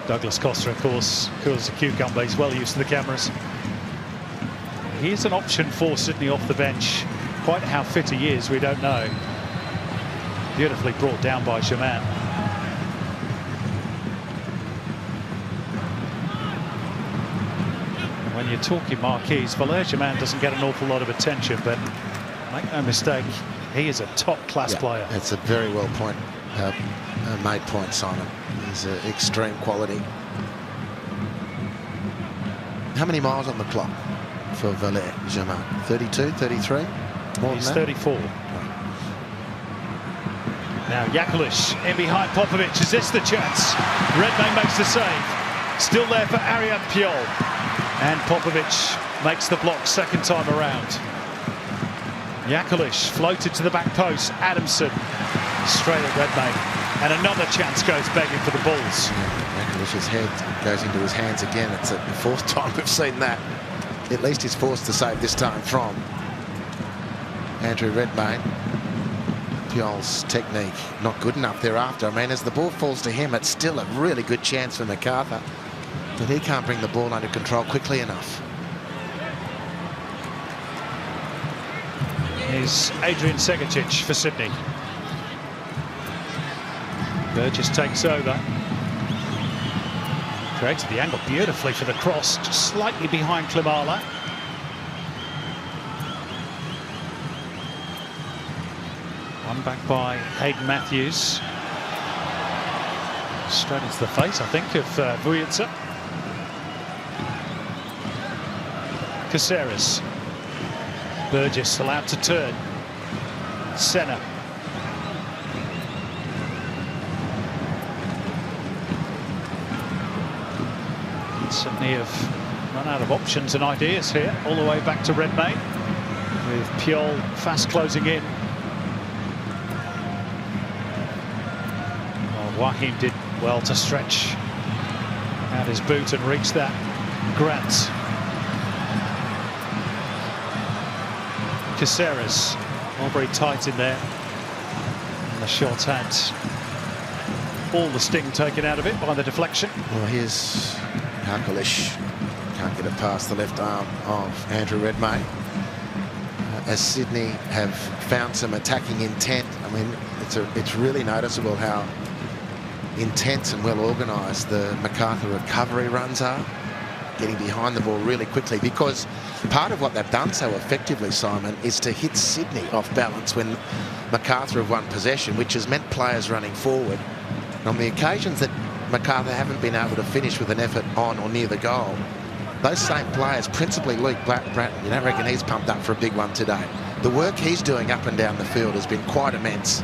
Douglas Costa, of course, cool as a cucumber. He's well used to the cameras. He's an option for Sydney off the bench. Quite how fit he is, we don't know. Beautifully brought down by Shaman. When you're talking marquees, Shaman doesn't get an awful lot of attention, but make no mistake, He is a top-class player. It's a very well made point, Simon. He's extreme quality. How many miles on the clock for Valère Germain? 32, 33? He's 34. Now Jakalic in behind Popovic. Is this the chance? Redmayne makes the save. Still there for Ariad Piol. And Popovic makes the block second time around. Jakalic floated to the back post. Adamson straight at Redmayne. And another chance goes begging for the Bulls. Jakalic's head goes into his hands again. It's the fourth time we've seen that. At least he's forced to save this time from Andrew Redmayne. Piol's technique not good enough thereafter. I mean, as the ball falls to him, it's still a really good chance for Macarthur, but he can't bring the ball under control quickly enough. Here's Adrian Segicic for Sydney. Burgess takes over. Created the angle beautifully for the cross, just slightly behind Klimala. One back by Hayden Matthews. Straight into the face, I think, of Vujica. Caceres. Burgess allowed to turn. Senna. Sydney have run out of options and ideas here, all the way back to Redmayne, with Piol fast closing in. Well, Waheem did well to stretch out his boot and reach that. Grant. Caceres, all very tight in there. And the shot had all the sting taken out of it by the deflection. Well, here's Jakalic. Can't get it past the left arm of Andrew Redmayne. As Sydney have found some attacking intent, I mean, it's really noticeable how intense and well organised the Macarthur recovery runs are. Getting behind the ball really quickly, because part of what they've done so effectively, Simon, is to hit Sydney off balance when Macarthur have won possession, which has meant players running forward. And on the occasions that Macarthur haven't been able to finish with an effort on or near the goal, those same players, principally Luke Bratton, you don't reckon he's pumped up for a big one today. The work he's doing up and down the field has been quite immense.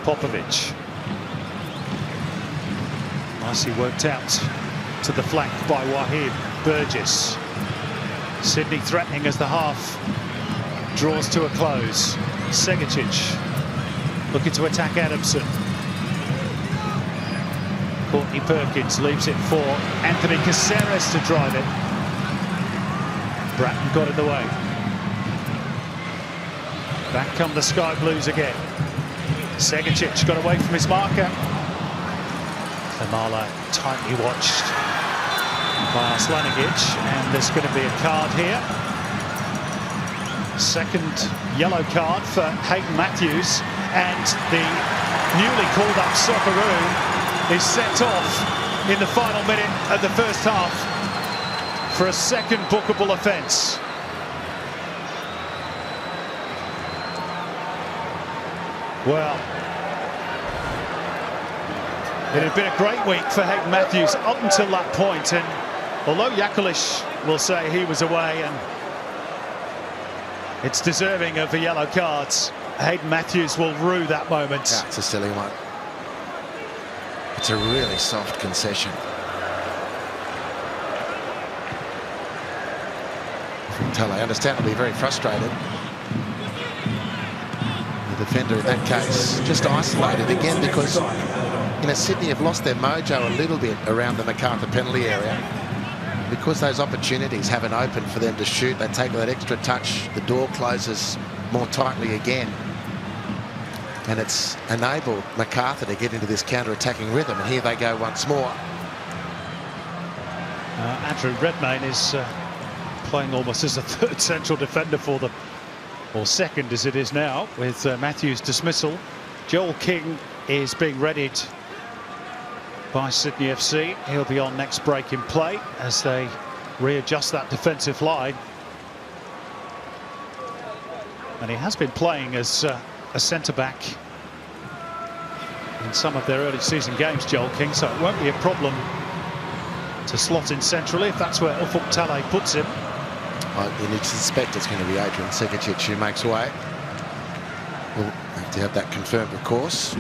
Popovic. Nicely worked out to the flank by Waheem. Burgess. Sydney threatening as the half draws to a close. Segicic looking to attack Adamson. Courtney Perkins leaves it for Anthony Caceres to drive it. Bratton got in the way. Back come the Sky Blues again. Segicic got away from his marker. Klimala tightly watched by Arslanigic, and there's going to be a card here. Second yellow card for Hayden Matthews, and the newly called up Socceroo is sent off in the final minute of the first half for a second bookable offence. Well, it had been a great week for Hayden Matthews up until that point, and although Jakalic will say he was away and it's deserving of a yellow card, Hayden Matthews will rue that moment. Yeah, it's a silly one. It's a really soft concession. Tele, understandably very frustrated. The defender in that case just isolated again, because Sydney have lost their mojo a little bit around the Macarthur penalty area. Because those opportunities haven't opened for them to shoot, they take that extra touch, the door closes more tightly again. And it's enabled Macarthur to get into this counter-attacking rhythm, and here they go once more. Andrew Redmayne is playing almost as a third central defender for them, or second as it is now, with Matthews' dismissal. Joel King is being readied by Sydney FC. He'll be on next break in play as they readjust that defensive line. And he has been playing as a centre-back in some of their early season games, Joel King, so it won't be a problem to slot in centrally if that's where Ufuk Talay puts him. You need to suspect it's going to be Adrian Segacic who makes way. We'll have to have that confirmed, of course.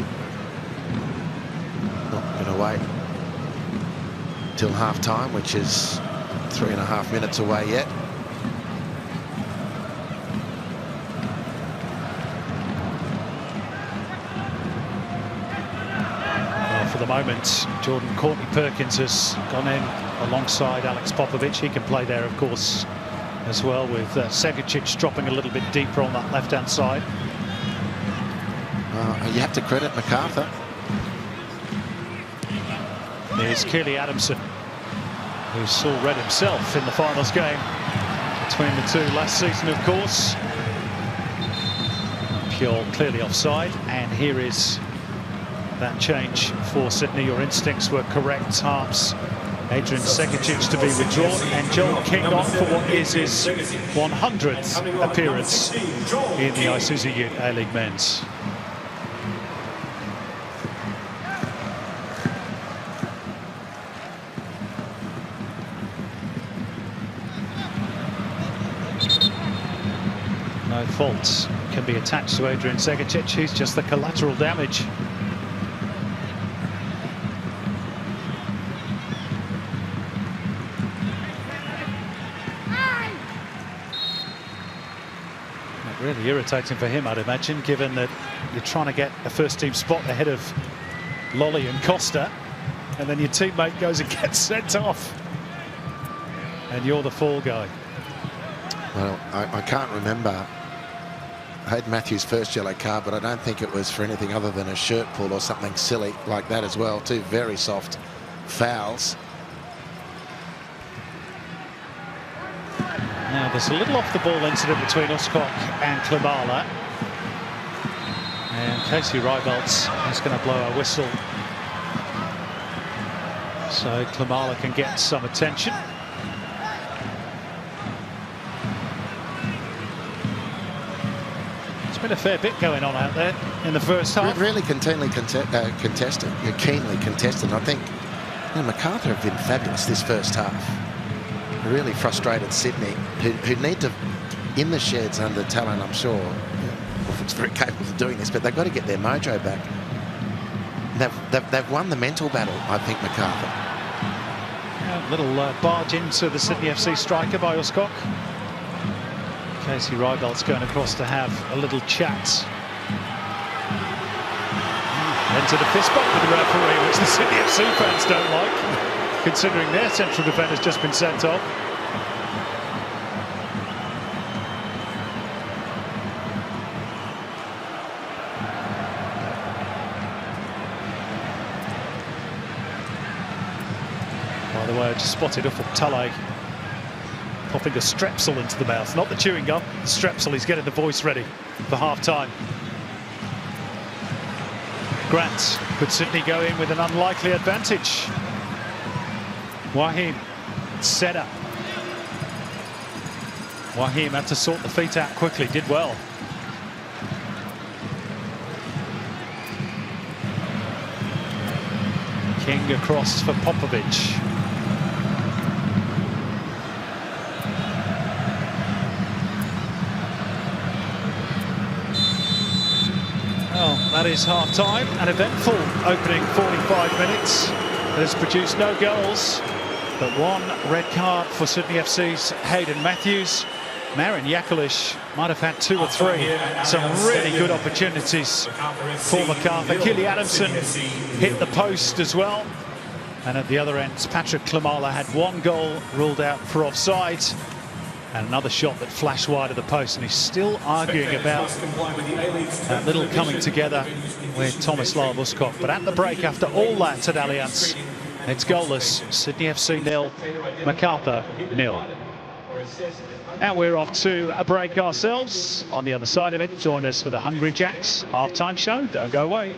Not going to wait till half-time, which is 3.5 minutes away yet. For the moment, Jordan Courtney-Perkins has gone in alongside Alex Popovic. He can play there, of course, as well, with Segacic dropping a little bit deeper on that left-hand side. You have to credit Macarthur. There's Keely Adamson, who saw red himself in the finals game between the two last season, of course. Piol clearly offside, and here is that change for Sydney. Your instincts were correct, Harps. Adrian Segacic to be withdrawn, and Joel King on for what is his 100th appearance in the Isuzu UTE A-League Men's. No faults can be attached to Adrian Segacic. He's just the collateral damage. Really irritating for him, I'd imagine, given that you're trying to get a first-team spot ahead of Lolly and Costa, and then your teammate goes and gets sent off, and you're the fall guy. Well, I can't remember Hayden Matthews' first yellow card, but I don't think it was for anything other than a shirt pull or something silly like that as well. Two very soft fouls. Now, there's a little off-the-ball incident between Uskok and Klimala. And Casey Reibalds is going to blow a whistle, so Klimala can get some attention. There's been a fair bit going on out there in the first half. Really keenly contested. I think Macarthur have been fabulous this first half. Really frustrated Sydney, who need to, in the sheds under Talon, I'm sure, it's very capable of doing this, but they've got to get their mojo back. They've won the mental battle, I think, Macarthur. Yeah, little barge into the Sydney FC striker by Uskok. Casey Reibalds going across to have a little chat. Into the fist bump with the referee, which the Sydney FC fans don't like, considering their central defender's just been sent off. By the way, I just spotted Ufuk Talay popping a strepsil into the mouth, not the chewing gum, the strepsil. He's getting the voice ready for half-time. Grant, could Sydney go in with an unlikely advantage? Wahim, set up. Wahim had to sort the feet out quickly, did well. King across for Popovic. Well, that is half-time. An eventful opening 45 minutes. Has produced no goals, but one red card for Sydney FC's Hayden Matthews. Marin Jakalic might have had 2 or 3. Some really good opportunities for Macarthur. Keely Adamson hit the post as well. And at the other end, Patrick Klimala had 1 goal ruled out for offside, and another shot that flashed wide of the post. And he's still arguing about that little coming together with Tomislav Uskok. But at the break, after all that at Allianz, it's goalless. Sydney FC 0, Macarthur 0. And we're off to a break ourselves. On the other side of it, join us for the Hungry Jacks half-time show. Don't go away.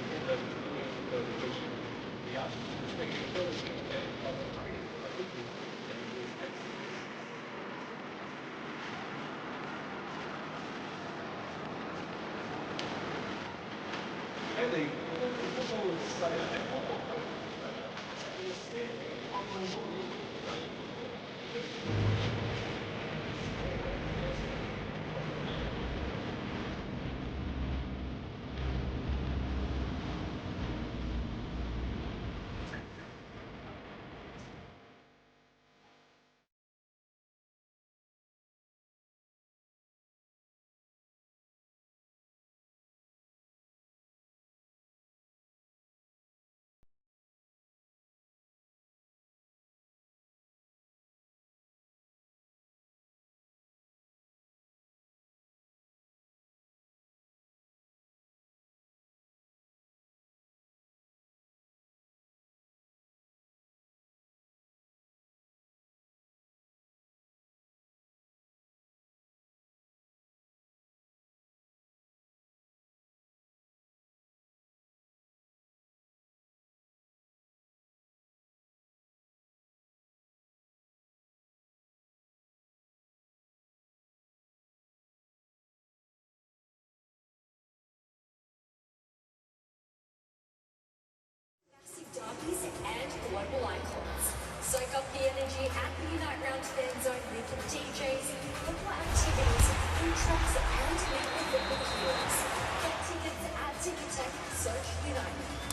Derbies and global icons. Soak up the energy at the Unite Round Fan Zone with DJs, football activities, food trucks, and meet the football heroes. Get tickets at Ticketek, search Unite Round.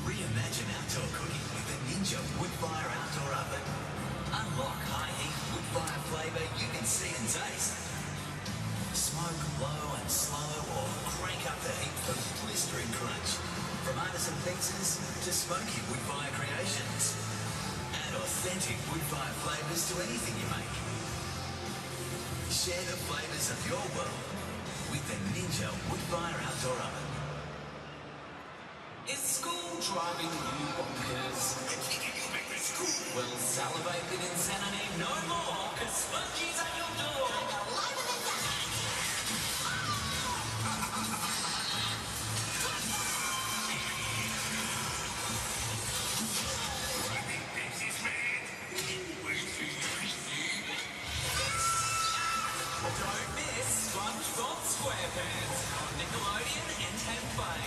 Reimagine outdoor cooking with the Ninja Woodfire Outdoor Oven. Unlock high heat woodfire flavour you can see and taste. Smoke low and slow or crank up the heat for blistering crunch. From artisan pizzas to smoky woodfire creations. Add authentic woodfire flavours to anything you make. Share the flavours of your world with the Ninja Woodfire Outdoor Oven. Is school driving you bonkers? I'm thinking you'll make me school. Well, salivate with insanity no more, because Spongy's at your door. Don't miss SpongeBob SquarePants on Nickelodeon and Tempay.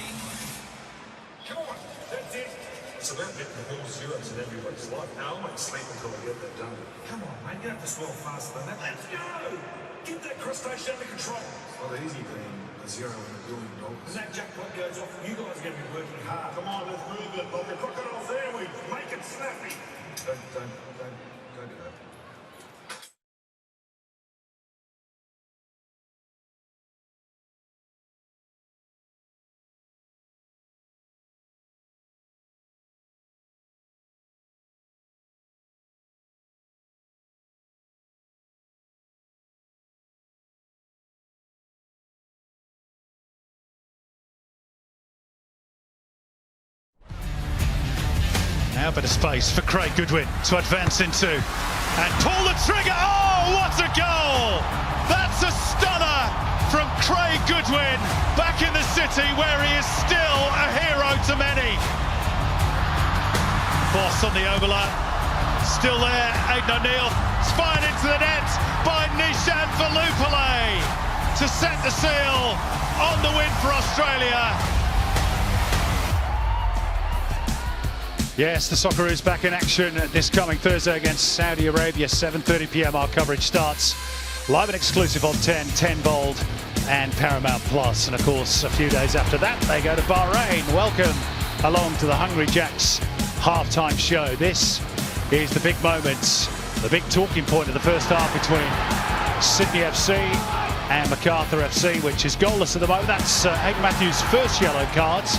Come on, that's it. It's about getting the ball zeros in everybody's life. Now I won't sleep until I get that done. Come on, mate, you have to swell faster than that. Let's go! Get that crustacean under control. It's not easy being a zero in $1 billion. When that jackpot goes off, you guys are going to be working hard. Come on, let's move it. Like the crocodile's there, we make it snappy. Don't do that. Now a bit of space for Craig Goodwin to advance into and pull the trigger. Oh, what a goal! That's a stunner from Craig Goodwin back in the city where he is still a hero to many. Boss on the overlap, still there, Aidan O'Neill, spied into the net by Nishan Valupale to set the seal on the win for Australia. Yes, the Socceroos back in action this coming Thursday against Saudi Arabia, 7:30 p.m. Our coverage starts live and exclusive on 10 Bold and Paramount Plus. And of course, a few days after that, they go to Bahrain. Welcome along to the Hungry Jacks halftime show. This is the big moment, the big talking point of the first half between Sydney FC and Macarthur FC, which is goalless at the moment. That's Hayden Matthews' first yellow cards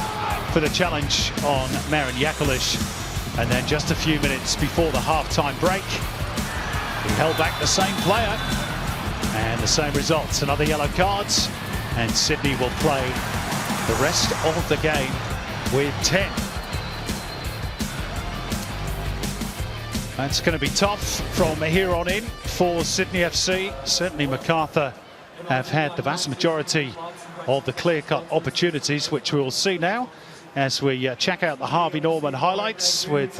for the challenge on Marin Jakalic. And then just a few minutes before the half-time break, he held back the same player and the same results. Another yellow cards, and Sydney will play the rest of the game with 10. That's going to be tough from here on in for Sydney FC. Certainly Macarthur have had the vast majority of the clear-cut opportunities, which we will see now as we check out the Harvey Norman highlights with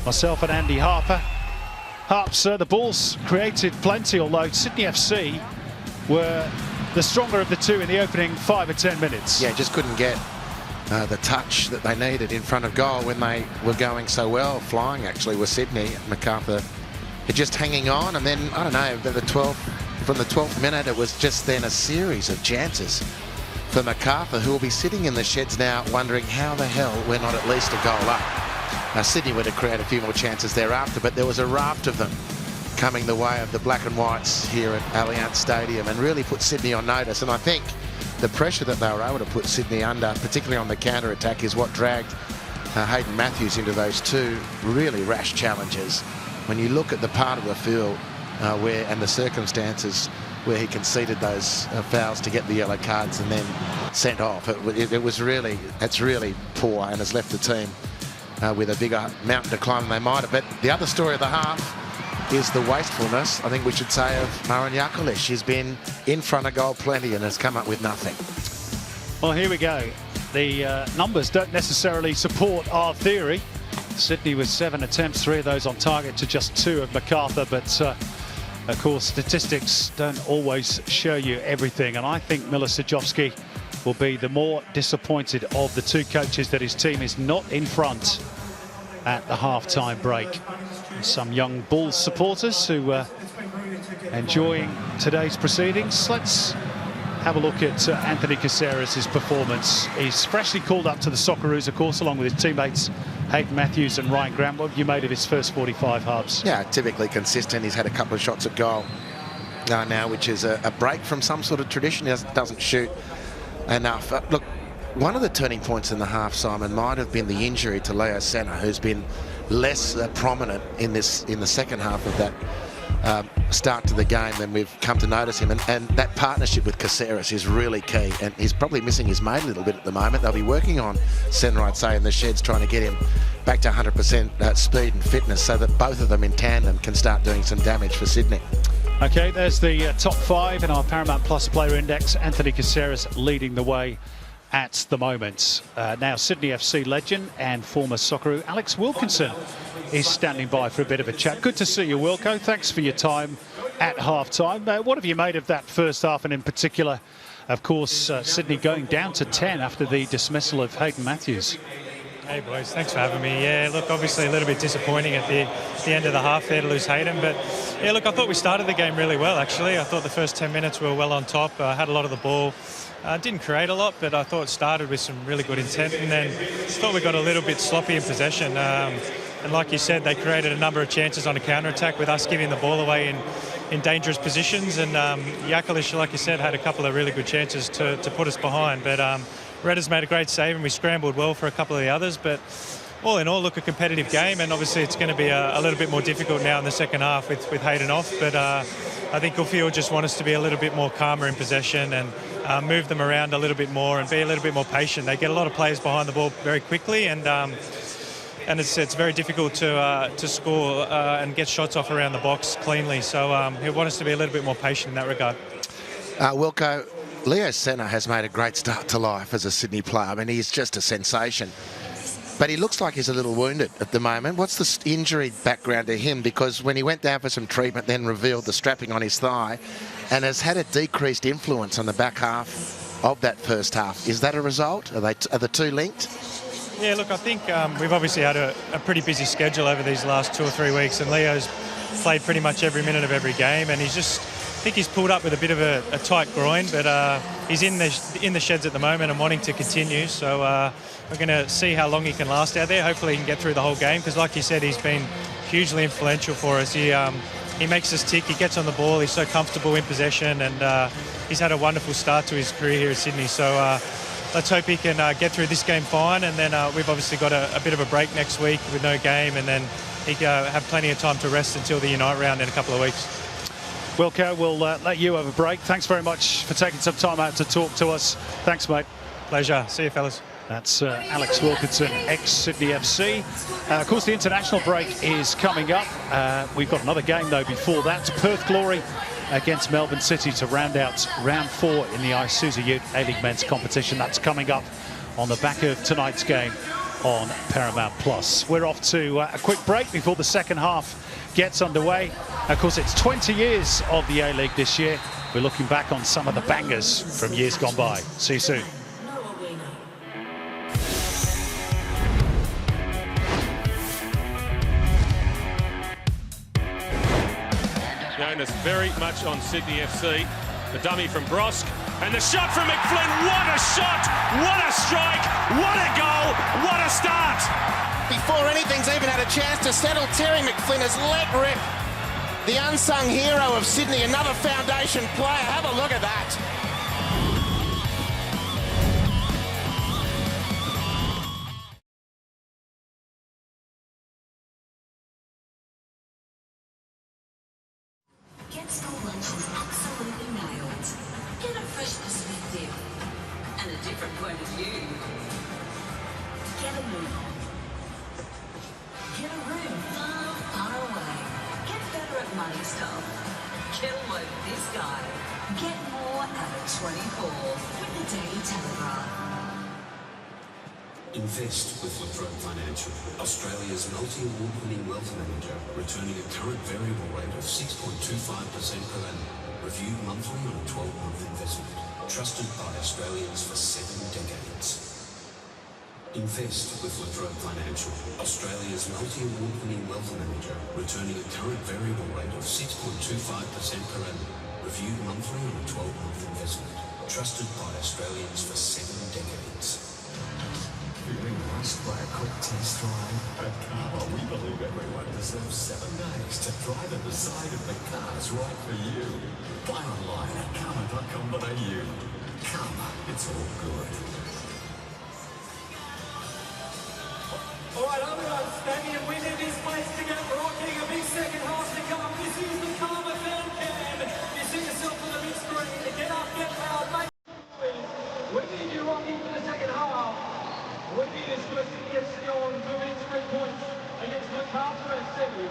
myself and Andy Harper. Harps, the Bulls created plenty, although Sydney FC were the stronger of the two in the opening 5 or 10 minutes. Yeah, just couldn't get the touch that they needed in front of goal when they were going so well, flying actually with Sydney. Macarthur just hanging on, and then, I don't know, from the 12th minute, it was just then a series of chances for Macarthur, who will be sitting in the sheds now wondering how the hell we're not at least a goal up. Now, Sydney would have created a few more chances thereafter, but there was a raft of them coming the way of the black and whites here at Allianz Stadium and really put Sydney on notice. And I think the pressure that they were able to put Sydney under, particularly on the counter-attack, is what dragged Hayden Matthews into those two really rash challenges. When you look at the part of the field and the circumstances where he conceded those fouls to get the yellow cards and then sent off, it's really poor and has left the team with a bigger mountain to climb than they might have. But the other story of the half is the wastefulness, I think we should say, of Marin Jakalic. He's been in front of goal plenty and has come up with nothing. Well, here we go. The numbers don't necessarily support our theory. Sydney with 7 attempts, 3 of those on target to just 2 of Macarthur, but of course statistics don't always show you everything, and I think Miller Sajovski will be the more disappointed of the two coaches that his team is not in front at the half-time break. Some young Bulls supporters who are enjoying today's proceedings. Let's have a look at Anthony Caceres' performance. He's freshly called up to the Socceroos, of course, along with his teammates Hayden Matthews and Ryan Grant. What have you made of his first 45 halves? Yeah, typically consistent. He's had a couple of shots at goal now, which is a break from some sort of tradition. He doesn't shoot enough. Look, one of the turning points in the half, Simon, might have been the injury to Leo Senna, who's been less prominent in the second half of that start to the game than we've come to notice him, and that partnership with Caceres is really key, and he's probably missing his mate a little bit at the moment. They'll be working on Senna, I'd say, in the sheds, trying to get him back to 100% speed and fitness so that both of them in tandem can start doing some damage for Sydney. Okay, there's the top 5 in our Paramount Plus player index. Anthony Caceres leading the way at the moment. Now Sydney FC legend and former Socceroo Alex Wilkinson is standing by for a bit of a chat. Good to see you, Wilco. Thanks for your time at half-time. What have you made of that first half, and in particular, of course, Sydney going down to 10 after the dismissal of Hayden Matthews? Hey boys, thanks for having me. Yeah, look, obviously a little bit disappointing at the end of the half there to lose Hayden, but yeah, look, I thought we started the game really well, actually. I thought the first 10 minutes we were well on top, had a lot of the ball. Didn't create a lot, but I thought it started with some really good intent, and then thought we got a little bit sloppy in possession. And like you said, they created a number of chances on a counter-attack with us giving the ball away in dangerous positions, and Jakalic, like you said, had a couple of really good chances to put us behind, but Redders made a great save and we scrambled well for a couple of the others. But all in all, look, a competitive game, and obviously it's going to be a little bit more difficult now in the second half with Hayden off, but I think Gulfield just want us to be a little bit more calmer in possession and move them around a little bit more and be a little bit more patient. They get a lot of players behind the ball very quickly, and it's very difficult to score and get shots off around the box cleanly. So he'll want us to be a little bit more patient in that regard. Wilco, Leo Senna has made a great start to life as a Sydney player. I mean, he's just a sensation. But he looks like he's a little wounded at the moment. What's the injury background to him? Because when he went down for some treatment, then revealed the strapping on his thigh and has had a decreased influence on the back half of that first half. Is that a result? Are the two linked? Yeah, look, I think we've obviously had a pretty busy schedule over these last 2 or 3 weeks, and Leo's played pretty much every minute of every game, and I think he's pulled up with a bit of a tight groin, but he's in the sheds at the moment and wanting to continue. So we're going to see how long he can last out there. Hopefully he can get through the whole game, because like you said, he's been hugely influential for us. He makes us tick, he gets on the ball, he's so comfortable in possession, and he's had a wonderful start to his career here at Sydney. So let's hope he can get through this game fine, and then we've obviously got a bit of a break next week with no game, and then he can have plenty of time to rest until the Unite round in a couple of weeks. Wilco, we'll let you have a break. Thanks very much for taking some time out to talk to us. Thanks, mate. Pleasure. See you, fellas. That's Alex Wilkinson, ex-Sydney FC. Of course, the international break is coming up. We've got another game, though, before that. Perth Glory against Melbourne City to round out round 4 in the Isuzu UTE A-League men's competition. That's coming up on the back of tonight's game on Paramount Plus. We're off to a quick break before the second half gets underway. Of course, it's 20 years of the A-League this year. We're looking back on some of the bangers from years gone by. See you soon. very much on Sydney FC. The dummy from Brosk, and the shot from McFlynn. What a shot! What a strike! What a goal! What a start! Before anything's even had a chance to settle, Terry McFlynn has let rip. The unsung hero of Sydney, another foundation player. Have a look at that. Get school lunches absolutely nailed. Get a fresh perspective and a different point of view. Get a move on. Get a room far, far away. Get better at money stuff. Get a load of this guy. Get more out of 24 with the Daily Telegraph. Invest with Latrobe Financial, Australia's multi-award-winning wealth manager, returning a current variable rate of 6.25% per annum, reviewed monthly on a 12-month investment, trusted by Australians for 7 decades. Invest with Latrobe Financial, Australia's multi-award-winning wealth manager, returning a current variable rate of 6.25% per annum, reviewed monthly on a 12-month investment, trusted by Australians for 7 decades. Feeling rushed by a quick test drive? At Carver, we believe everyone deserves 7 days to drive and decide if the car's right for you. Buy online at carver.com.au. Carver, it's all good. All right, everyone, stadium, we need this place to get rocking. A big second half to come. This is the Carver fan cam. You see yourself on the big screen. Get up, get loud, mate. We need you rocking for the second half. We need this first FC on moving 3 points against Macarthur FC.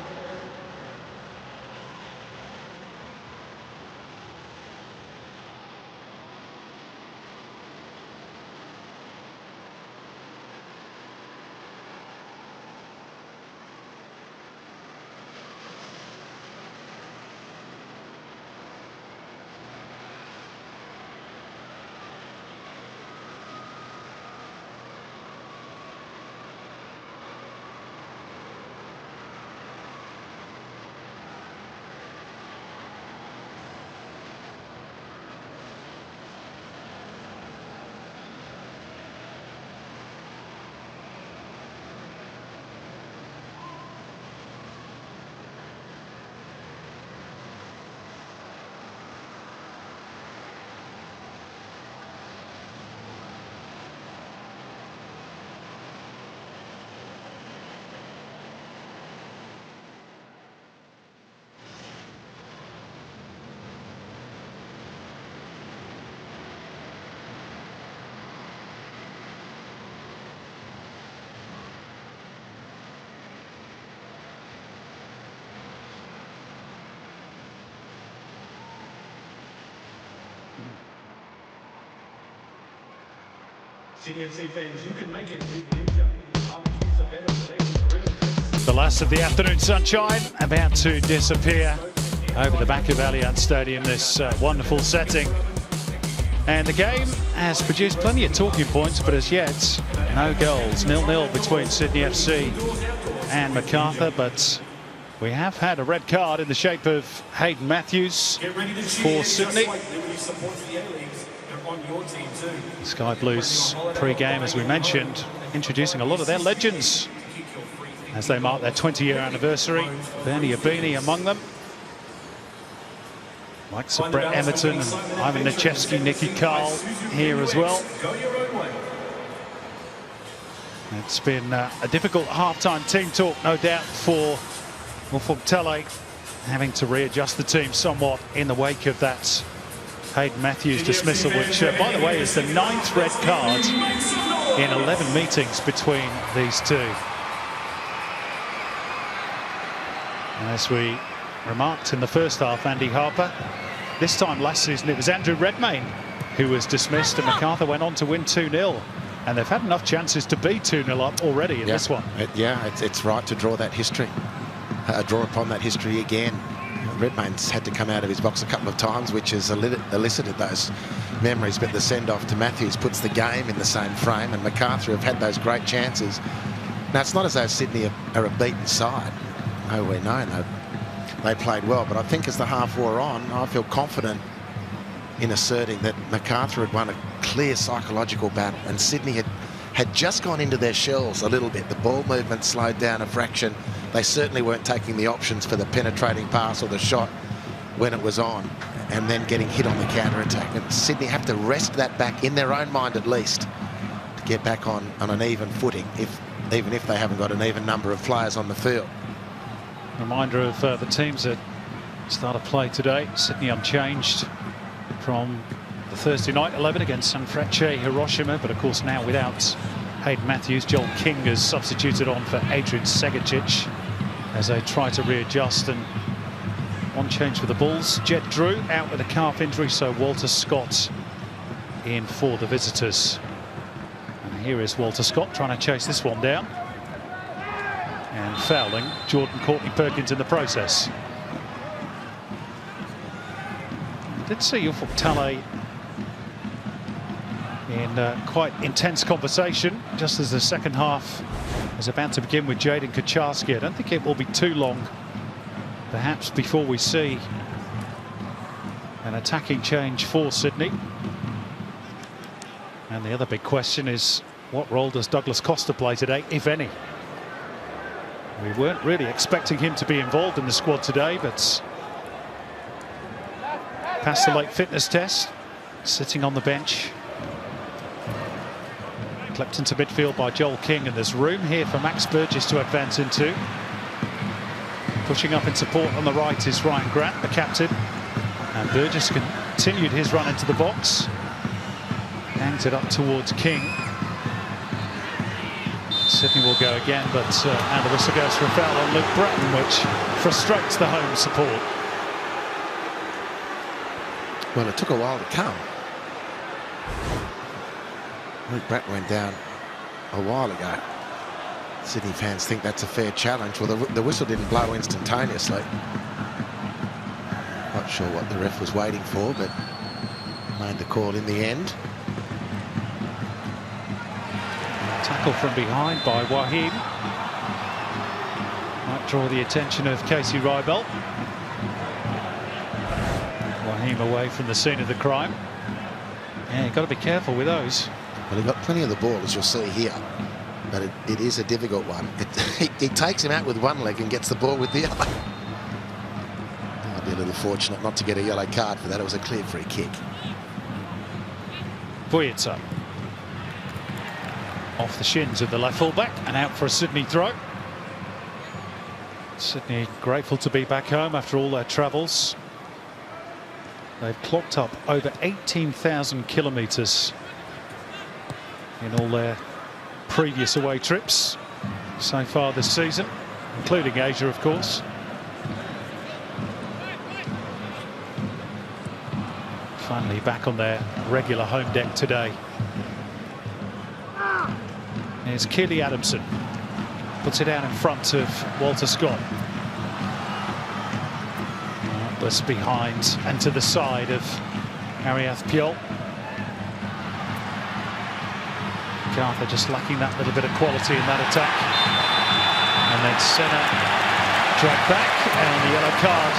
CNC fans, you can make it with Ninja. Barbecues are better for their The last of the afternoon sunshine about to disappear over the back of Allianz Stadium, this wonderful setting. And the game has produced plenty of talking points, but as yet, no goals. 0-0 between Sydney FC and Macarthur, but we have had a red card in the shape of Hayden Matthews for Sydney. Sky Blues pre-game, as we mentioned, introducing a lot of their legends as they mark their 20-year anniversary. Bernie Abini among them. Likes of Brett Emerton and Ivan Nichevsky, Nicky Carl here as well. It's been a difficult half-time team talk, no doubt, for Tele, having to readjust the team somewhat in the wake of that Hayden Matthews dismissal, which, by the way, is the 9th red card in 11 meetings between these two. As we remarked in the first half, Andy Harper, this time last season it was Andrew Redmayne who was dismissed, and Macarthur went on to win 2-0. And they've had enough chances to be 2-0 up already in this one. It's right to draw that history, draw upon that history again. Redmayne's had to come out of his box a couple of times, which has elicited those memories, but the send-off to Matthews puts the game in the same frame, and Macarthur have had those great chances. Now, it's not as though Sydney are a beaten side. Nowhere, no. they played well. But I think as the half wore on, I feel confident in asserting that Macarthur had won a clear psychological battle, and Sydney had just gone into their shells a little bit. The ball movement slowed down a fraction. They certainly weren't taking the options for the penetrating pass or the shot when it was on, and then getting hit on the counter-attack. And Sydney have to rest that back in their own mind at least to get back on an even footing, even if they haven't got an even number of players on the field. Reminder of the teams that started play today. Sydney unchanged from the Thursday night 11 against Sanfrecce Hiroshima, but of course now without Hayden Matthews. Joel King has substituted on for Adrian Segicic as they try to readjust, and one change for the Bulls. Jed Drew out with a calf injury, so Walter Scott in for the visitors. And here is Walter Scott trying to chase this one down, and fouling Jordan Courtney Perkins in the process. I did see Ufuk Talay in quite intense conversation just as the second half is about to begin with Jaden Kucharski. I don't think it will be too long, perhaps, before we see an attacking change for Sydney. And the other big question is, what role does Douglas Costa play today, if any? We weren't really expecting him to be involved in the squad today, but passed the late fitness test, sitting on the bench. Clept into midfield by Joel King, and there's room here for Max Burgess to advance into. Pushing up in support on the right is Ryan Grant, the captain. And Burgess continued his run into the box. Hangs it up towards King. Sydney will go again, but now the whistle goes for a foul on Luke Bratton, which frustrates the home support. Well, it took a while to come. Luke Bratton went down a while ago. Sydney fans think that's a fair challenge. Well, the whistle didn't blow instantaneously. Not sure what the ref was waiting for, but made the call in the end. Tackle from behind by Waheem. Might draw the attention of Casey Rybelt. Waheem away from the scene of the crime. Yeah, you've got to be careful with those. Well, he got plenty of the ball, as you'll see here, but it is a difficult one. He takes him out with one leg and gets the ball with the other. I'd be a little fortunate not to get a yellow card for that. It was a clear free kick. Vujica off the shins of the left fullback and out for a Sydney throw. Sydney grateful to be back home after all their travels. They've clocked up over 18,000 kilometres in all their previous away trips so far this season, including Asia, of course. Finally back on their regular home deck today. Here's Keely Adamson. Puts it out in front of Walter Scott. This behind and to the side of Ariath Piol. Macarthur just lacking that little bit of quality in that attack. And then Senna dragged back, and the yellow card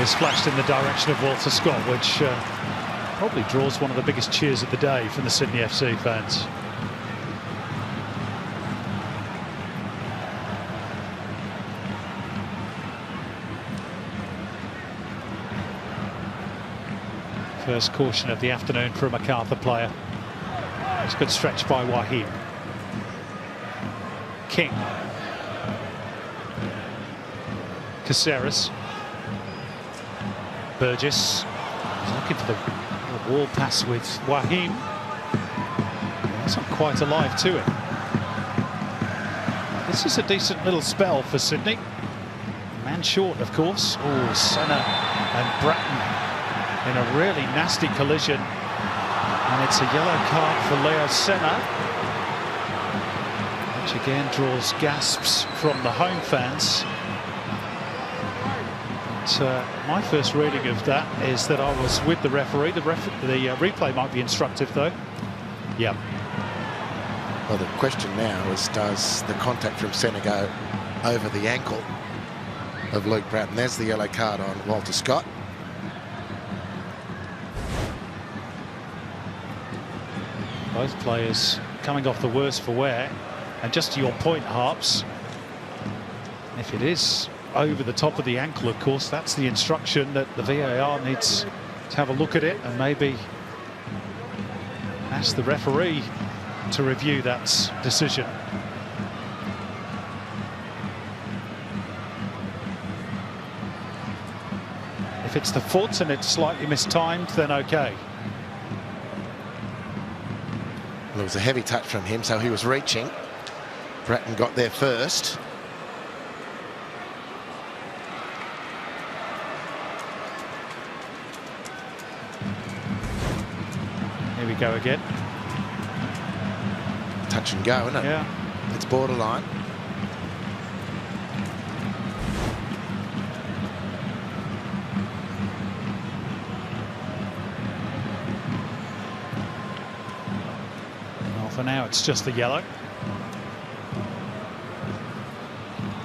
is flashed in the direction of Walter Scott, which probably draws one of the biggest cheers of the day from the Sydney FC fans. First caution of the afternoon for a Macarthur player. It's a good stretch by Waheem. King. Caceres. Burgess. He's looking for the wall pass with Waheem. That's not quite alive to it. This is a decent little spell for Sydney. Man short, of course. Oh, Senna and Bratton in a really nasty collision, and it's a yellow card for Leo Senna, which again draws gasps from the home fans. But, my first reading of that is that I was with the referee. The replay might be instructive, though. Yeah. Well, the question now is, does the contact from Senna go over the ankle of Luke Bratton. There's the yellow card on Walter Scott. Both players coming off the worst for wear. And just to your point, Harps, if it is over the top of the ankle, of course, that's the instruction that the VAR needs to have a look at it and maybe ask the referee to review that decision. If it's the foot and it's slightly mistimed, then okay. Well, it was a heavy touch from him, so he was reaching. Bratton got there first. Here we go again. Touch and go, isn't it? Yeah. It's borderline. Well, for now, it's just the yellow.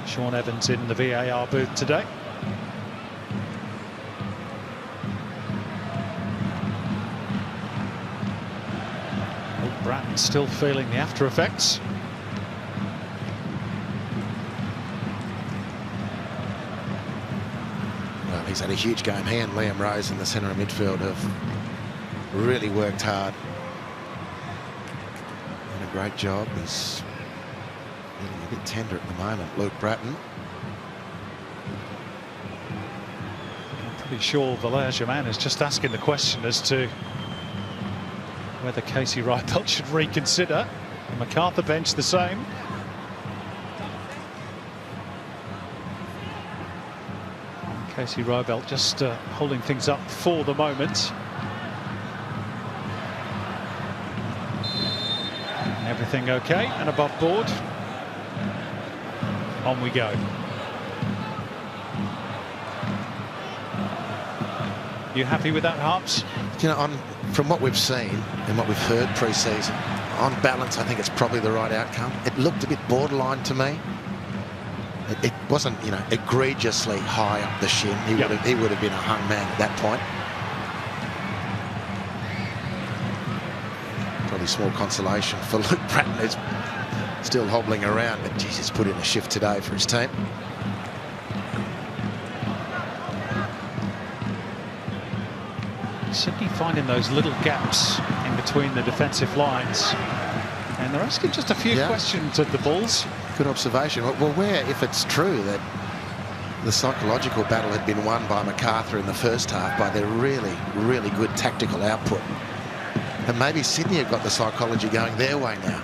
Sean Evans in the VAR booth today. Bratton still feeling the after effects. Well, he's had a huge game. He and Liam Rose in the centre of midfield have really worked hard. Done a great job. He's really a bit tender at the moment, Luke Bratton. I'm pretty sure Valère Germain is just asking the question as to whether Casey Rybelt should reconsider. The Macarthur bench the same. Casey Rybelt just holding things up for the moment. Everything okay and above board. On we go. You happy with that, Harps? You know, from what we've seen and what we've heard pre-season, on balance, I think it's probably the right outcome. It looked a bit borderline to me. It wasn't, you know, egregiously high up the shin. He would have been a hung man at that point. Probably small consolation for Luke Bratton, who's still hobbling around, but geez, he's put in a shift today for his team. Sydney finding those little gaps in between the defensive lines, and they're asking just a few questions of the Bulls. Good observation. Well, where, if it's true that the psychological battle had been won by Macarthur in the first half by their really, really good tactical output, and maybe Sydney have got the psychology going their way now.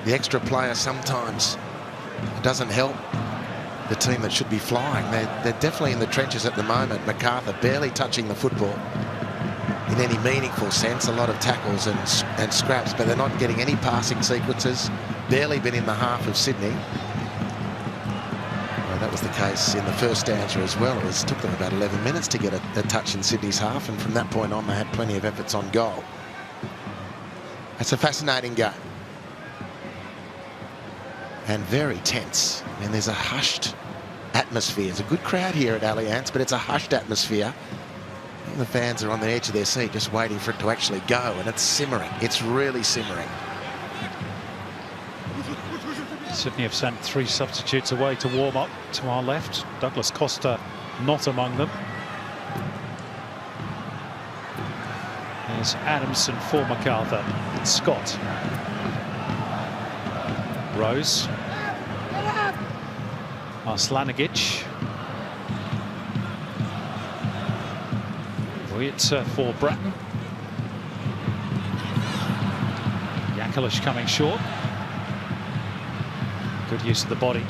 The extra player sometimes doesn't help the team that should be flying. They're definitely in the trenches at the moment. Macarthur barely touching the football in any meaningful sense. A lot of tackles and scraps, but they're not getting any passing sequences. Barely been in the half of Sydney. Well, that was the case in the first stanza as well. It took them about 11 minutes to get a touch in Sydney's half, and from that point on they had plenty of efforts on goal. It's a fascinating game. And very tense. I mean, there's a hushed atmosphere. There's a good crowd here at Allianz, but it's a hushed atmosphere. And the fans are on the edge of their seat just waiting for it to actually go, and it's simmering. It's really simmering. Sydney have sent 3 substitutes away to warm up to our left. Douglas Costa not among them. There's Adamson for Macarthur. Scott. Rose. Arslanigic. It's for Bratton. Jakalic coming short. Good use of the body.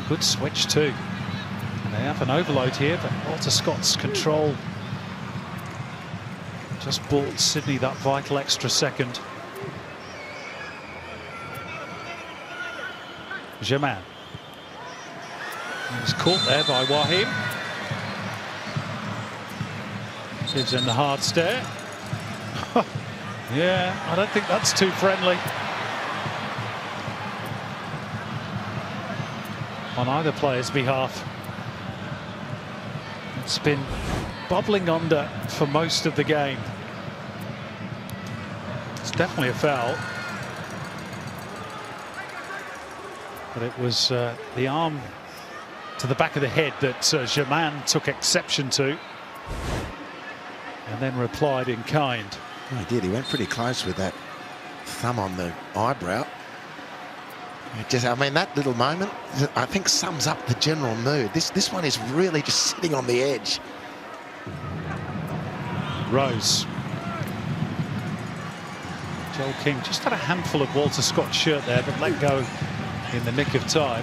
Good switch too. And they have an overload here, but Walter Scott's control just bought Sydney that vital extra second. Germain. He was caught there by Waheem. Gives him the hard stare. Yeah, I don't think that's too friendly on either player's behalf. It's been bubbling under for most of the game. It's definitely a foul. But it was the arm to the back of the head that Germain took exception to and then replied in kind. Oh, he did. He went pretty close with that thumb on the eyebrow. I mean, that little moment, I think, sums up the general mood. This one is really just sitting on the edge. Rose. Joel King just had a handful of Walter Scott's shirt there, but let go in the nick of time.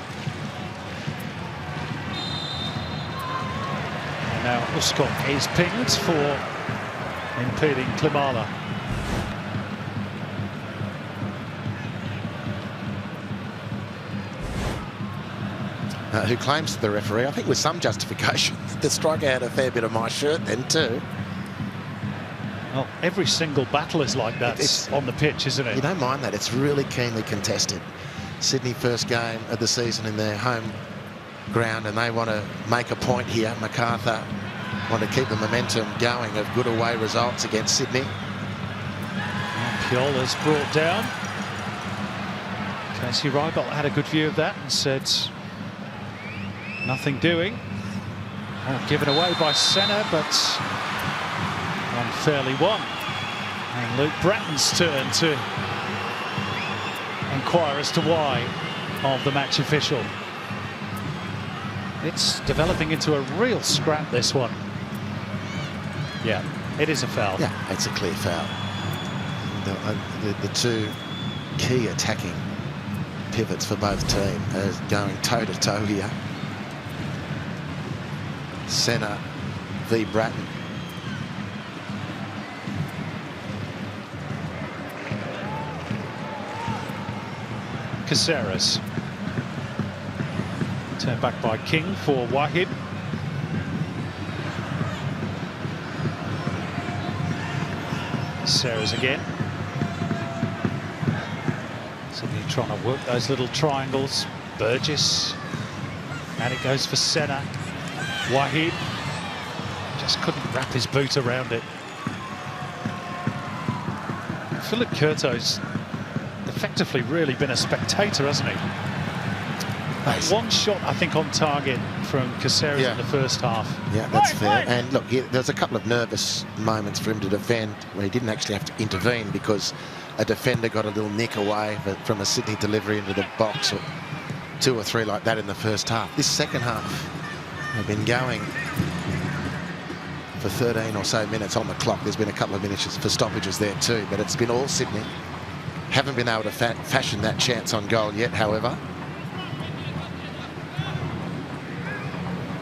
And now Uscott is pinged for impeding Klimala. Who claims to the referee, I think with some justification, the striker had a fair bit of my shirt then too. Well, every single battle is like that. It's on the pitch, isn't it? You don't mind that. It's really keenly contested. Sydney first game of the season in their home ground, and they want to make a point here. Macarthur want to keep the momentum going of good away results against Sydney. Piol is brought down. Casey Reibold had a good view of that and said nothing doing. Oh, given away by Senna, but unfairly won. And Luke Bratton's turn to inquire as to why of the match official. It's developing into a real scrap, this one. Yeah, it is a foul. Yeah, it's a clear foul. The two key attacking pivots for both teams are going toe-to-toe here. Senna v Bratton. Caceres. Turned back by King for Wahid. Caceres again. Sydney trying to work those little triangles. Burgess. And it goes for Senna. Wahid just couldn't wrap his boot around it. Philip Curto's effectively really been a spectator, hasn't he? Nice. One shot, I think, on target from Caceres in the first half. Yeah, that's fair. And look, there's a couple of nervous moments for him to defend where he didn't actually have to intervene because a defender got a little nick away from a Sydney delivery into the box, or 2 or 3 like that in the first half. This second half, they've been going for 13 or so minutes on the clock. There's been a couple of minutes for stoppages there too, but it's been all Sydney. Haven't been able to fashion that chance on goal yet, however.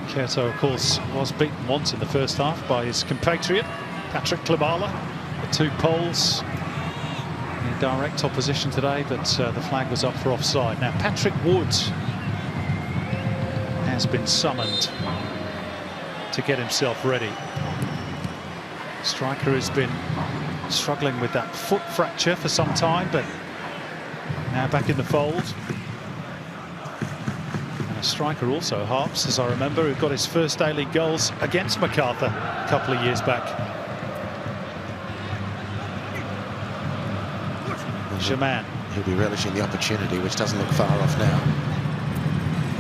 Curto, of course, was beaten once in the first half by his compatriot, Patrick Klimala. The 2 Poles in direct opposition today, but the flag was up for offside. Now, Patrick Wood has been summoned to get himself ready. Striker has been struggling with that foot fracture for some time, but now back in the fold. And a striker also, Harps, as I remember, who got his first A-League goals against Macarthur a couple of years back. Germain. He'll be relishing the opportunity, which doesn't look far off now.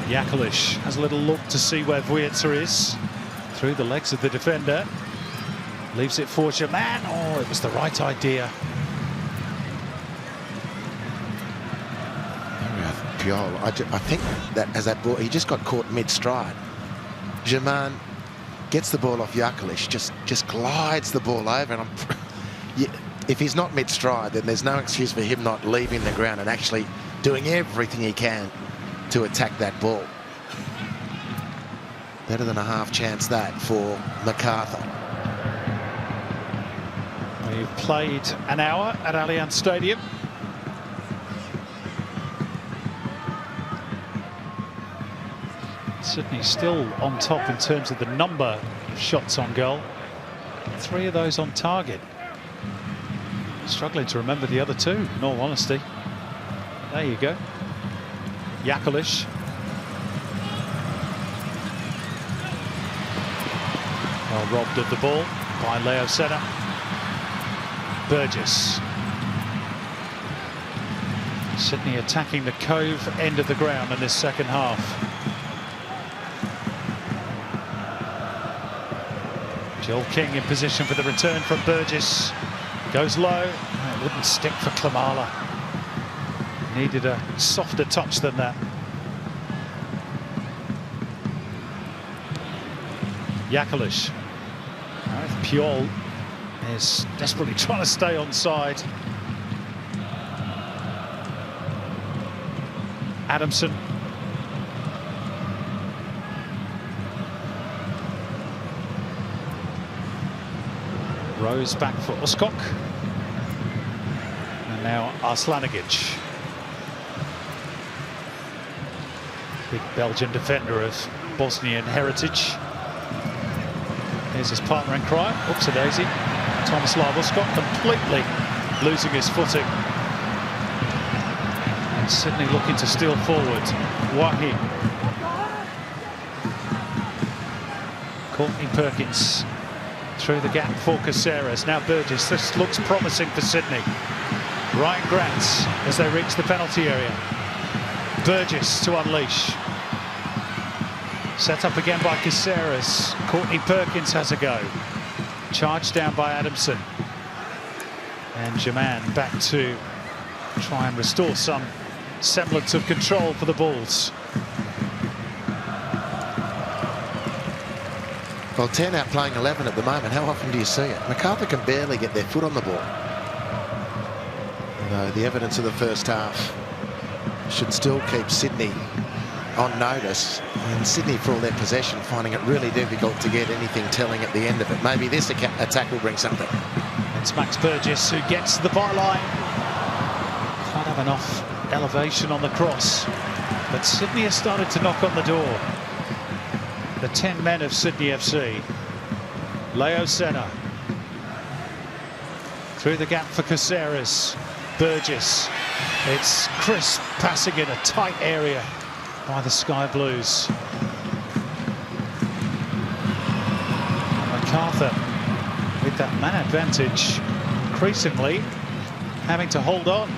Jakalic has a little look to see where Vujica is. Through the legs of the defender. Leaves it for Germain. Oh, it was the right idea. Piol, I think that as that ball, he just got caught mid-stride. Germain gets the ball off Jakalic, just glides the ball over, and if he's not mid-stride, then there's no excuse for him not leaving the ground and actually doing everything he can to attack that ball. Better than a half chance that for Macarthur. We've played an hour at Allianz Stadium. Sydney still on top in terms of the number of shots on goal. 3 of those on target. Struggling to remember the other 2, in all honesty. There you go. Jakalic. Well, robbed of the ball by Leo Senna. Burgess. Sydney attacking the Cove end of the ground in this second half. Joel King in position for the return from Burgess. Goes low. It wouldn't stick for Klimala. Needed a softer touch than that. Yakalish. Piol is desperately trying to stay onside. Adamson. Rose back for Uskok. And now Arslanigic. Big Belgian defender of Bosnian heritage. Here's his partner in crime. Oops-a-daisy. Tomislav Uskok completely losing his footing. And Sydney looking to steal forward. Wahi. Courtney Perkins through the gap for Caceres. Now Burgess. This looks promising for Sydney. Ryan Grants as they reach the penalty area. Burgess to unleash. Set up again by Caceres. Courtney Perkins has a go. Charged down by Adamson. And Jaman back to try and restore some semblance of control for the Bulls. Well, 10 out playing 11 at the moment. How often do you see it? Macarthur can barely get their foot on the ball. Although the evidence of the first half should still keep Sydney on notice. And Sydney, for all their possession, finding it really difficult to get anything telling at the end of it. Maybe this attack will bring something. It's Max Burgess who gets the byline. Can't have enough elevation on the cross. But Sydney has started to knock on the door. The 10 men of Sydney FC. Leo Senna. Through the gap for Caceres. Burgess. It's crisp passing in a tight area by the Sky Blues. Macarthur with that man advantage, increasingly having to hold on.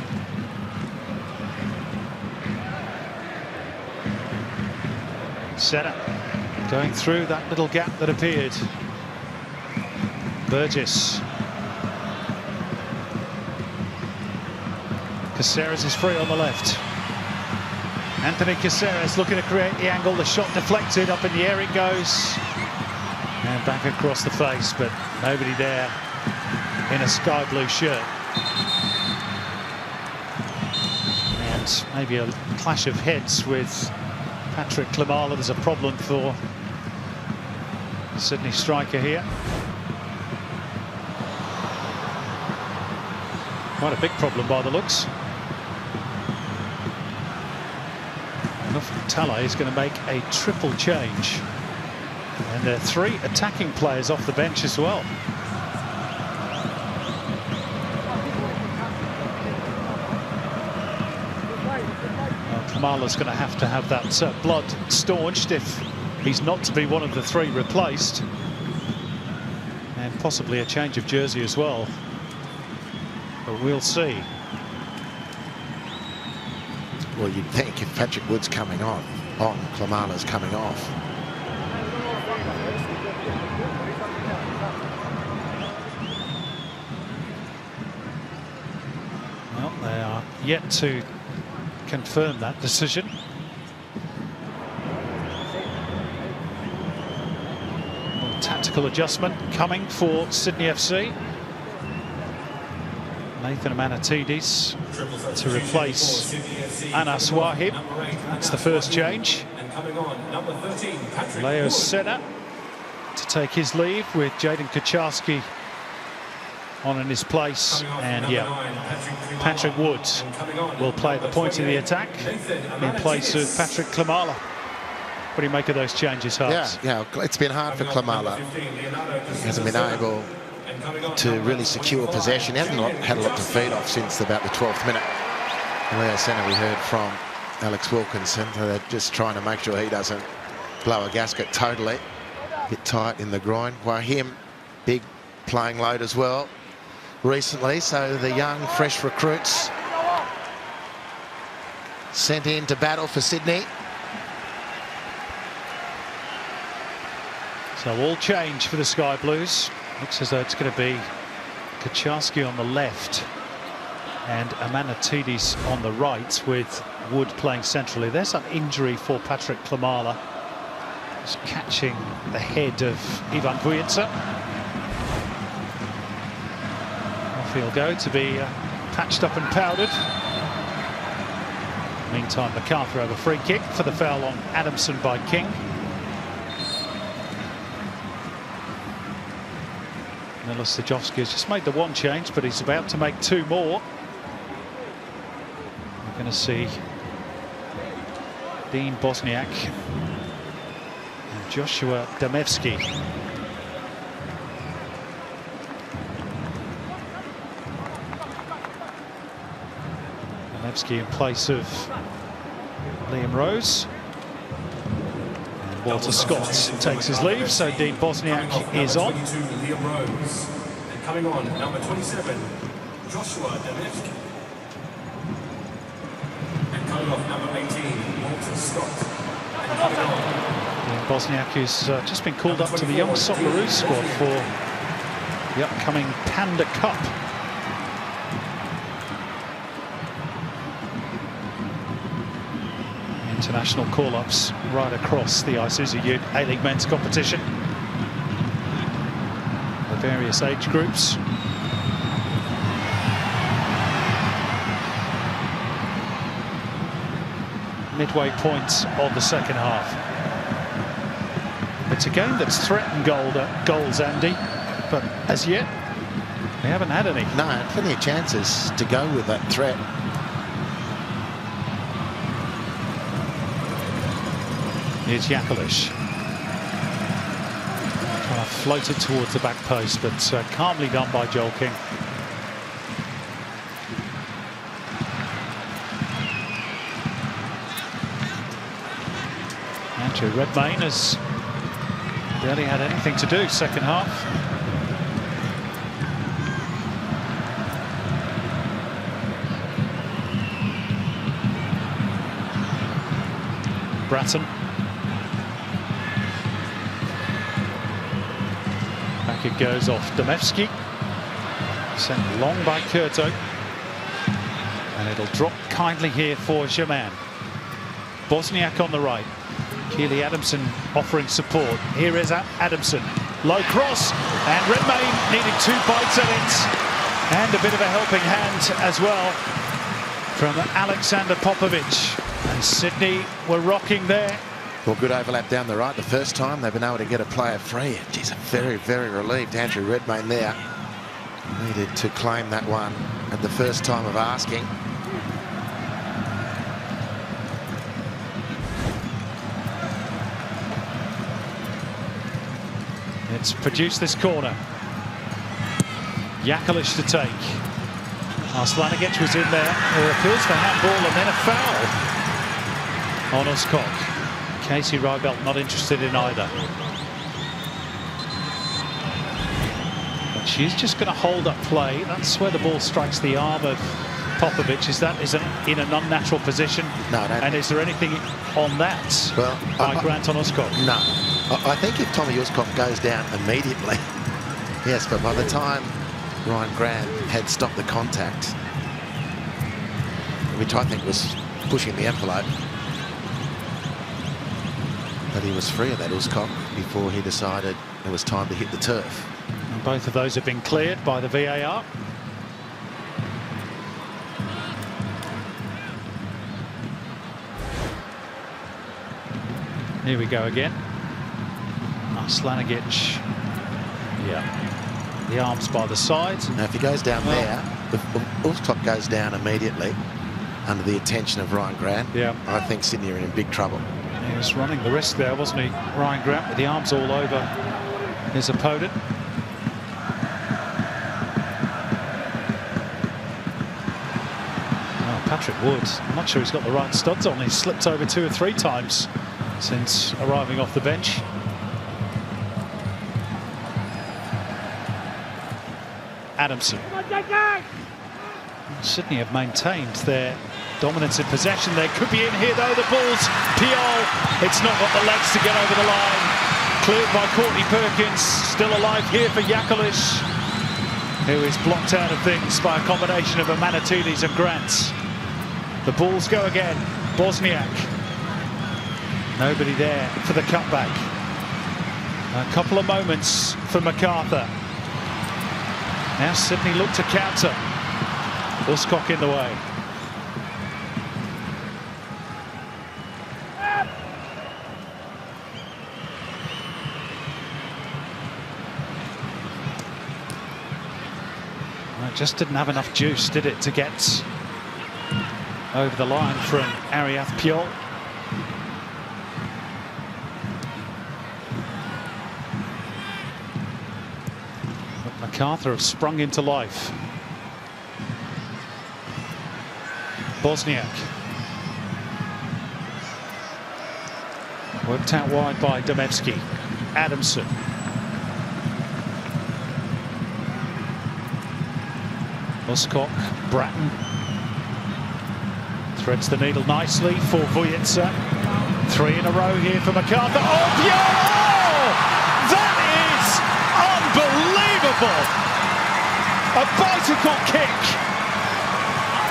Senna going through that little gap that appeared. Burgess. Caceres is free on the left. Anthony Caceres looking to create the angle. The shot deflected, up in the air it goes. And back across the face, but nobody there in a sky blue shirt. And maybe a clash of heads with Patrick Klimala. There's a problem for the Sydney striker here. Quite a big problem by the looks. Tala is going to make a triple change. And there are 3 attacking players off the bench as well. Klimala's going to have that blood staunched if he's not to be one of the 3 replaced. And possibly a change of jersey as well. But we'll see. Well, you'd think if Patrick Wood's coming on, Klimala's coming off. Well, they are yet to confirm that decision. A tactical adjustment coming for Sydney FC. Nathan Amanatidis to replace Anas Wahib. That's the first change. Leo Senna to take his leave with Jaden Kucharski on in his place. And yeah, Patrick Woods will play at the point of the attack in place of Patrick Klimala. What do you make of those changes, Harps? Yeah, it's been hard for Klimala. He hasn't been able to really secure possession. He hasn't had a lot to feed off since about the 12th minute. Leo Senna, we heard from Alex Wilkinson. They're just trying to make sure he doesn't blow a gasket totally. bit tight in the groin. Wahim, big playing load as well recently, so the young, fresh recruits sent in to battle for Sydney. So all change for the Sky Blues. Looks as though it's going to be Kaczarski on the left and Amanatidis on the right, with Wood playing centrally. There's an injury for Patrick Klimala. Just catching the head of Ivan Vujica. Off he'll go to be patched up and powdered. Meantime, Macarthur have a free kick for the foul on Adamson by King. Milos Sajovski has just made the one change, but he's about to make two more. We're going to see Dean Bosniak and Joshua Demevski. Demevski in place of Liam Rose. Walter Scott takes his leave, so Dean Bosniak is on. 22, Liam Rose. And coming on, number 27, Joshua Demevski. And coming off, number 18, Walter Scott. And coming on, Dean Bosniak, who's just been called up to the Young Socceroos squad for the upcoming Panda Cup. International call-ups right across the Isuzu UTE A-League men's competition. The various age groups. Midway point of the second half. It's a game that's threatened goals, Andy, but as yet, they haven't had any. No, plenty of chances to go with that threat. Here's Yakalish. Trying to float it towards the back post, but calmly done by Joel King. Andrew Redmayne has barely had anything to do second half. Bratton. Back it goes off Demevski. Sent long by Kurto. And it'll drop kindly here for Germain. Bosniak on the right. Keely Adamson offering support. Here is Adamson. Low cross. And Redmayne needing 2 bites at it. And a bit of a helping hand as well from Alexander Popovic. And Sydney were rocking there. Well, good overlap down the right. The first time they've been able to get a player free. Geez, very, very relieved. Andrew Redmayne there. Needed to claim that one at the first time of asking. It's produced this corner. Yakalish to take. Arslanigic was in there. There appeals for handball and then a foul on Uskok. Casey Rybelt not interested in either. But she's just going to hold up play. That's where the ball strikes the arm of Popovic. Is that in an unnatural position? No, I don't. And is there anything on that by Grant on Uskok? No. I think if Tommy Uskok goes down immediately, yes, but by the time Ryan Grant had stopped the contact, which I think was pushing the envelope, but he was free of that Uskok before he decided it was time to hit the turf. And both of those have been cleared by the VAR. Here we go again. Arslanigic, yeah, the arms by the sides. Now if he goes down there, if Uskok goes down immediately under the attention of Ryan Grant, yeah, I think Sydney are in big trouble. He was running the risk there, wasn't he, Ryan Grant, with the arms all over his opponent. Oh, Patrick Wood, I'm not sure he's got the right studs on. He's slipped over 2 or 3 times since arriving off the bench. Adamson. Sydney have maintained their dominance in possession. They could be in here though, the ball's Piol. It's not got the legs to get over the line. Cleared by Courtney Perkins. Still alive here for Jakalic, who is blocked out of things by a combination of Amanatidis and Grants. The balls go again. Bosniak. Nobody there for the cutback. A couple of moments for Macarthur. Now Sydney look to counter. Uscock in the way. Well, it just didn't have enough juice, did it, to get over the line from Ariath Piol. But Macarthur have sprung into life. Bosniak. Worked out wide by Domevski. Adamson. Uscock, Bratton. Threads the needle nicely for Vujica. 3 in a row here for Macarthur. Oh, Piol! That is unbelievable! A bicycle kick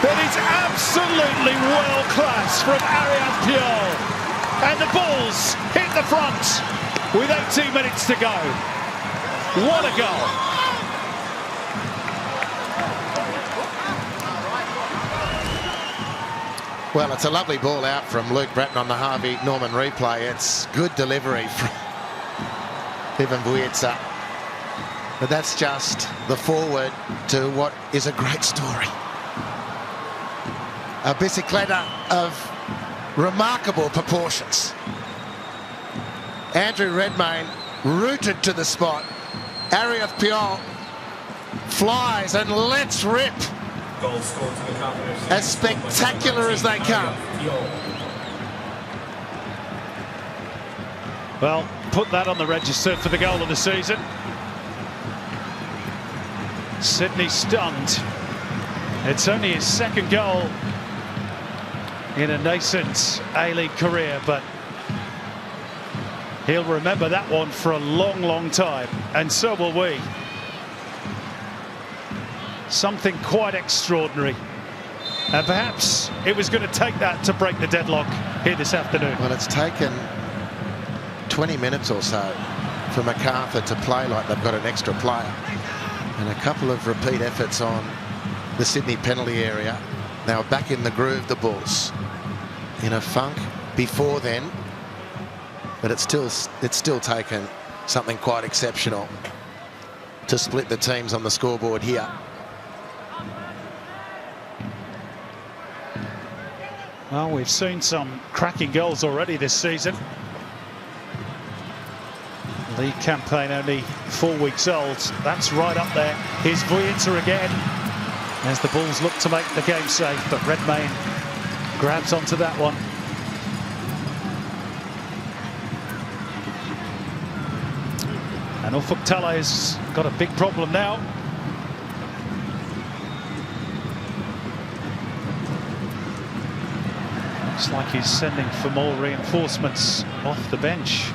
that is absolutely world class from Ariath Piol. And the balls hit the front with 18 minutes to go. What a goal! Well, it's a lovely ball out from Luke Bratton on the Harvey Norman replay. It's good delivery from Ivan Vujica. But that's just the forward to what is a great story. A bicicleta of remarkable proportions. Andrew Redmayne rooted to the spot. Ariath Piol flies and lets rip. Goal scored to Macarthur. As spectacular as they come. Well, put that on the register for the goal of the season. Sydney stunned. It's only his second goal in a nascent A-League career, but he'll remember that one for a long, long time, and so will we. Something quite extraordinary, and perhaps it was going to take that to break the deadlock here this afternoon. Well, it's taken 20 minutes or so for Macarthur to play like they've got an extra player, and a couple of repeat efforts on the Sydney penalty area. They were back in the groove, the Bulls, in a funk before then, but it's still taken something quite exceptional to split the teams on the scoreboard here. Well, we've seen some cracking goals already this season. League campaign only 4 weeks old. That's right up there. Here's Vujica again as the Bulls look to make the game safe, but Redmayne grabs onto that one. And Ufuk Taleh's got a big problem now. Looks like he's sending for more reinforcements off the bench.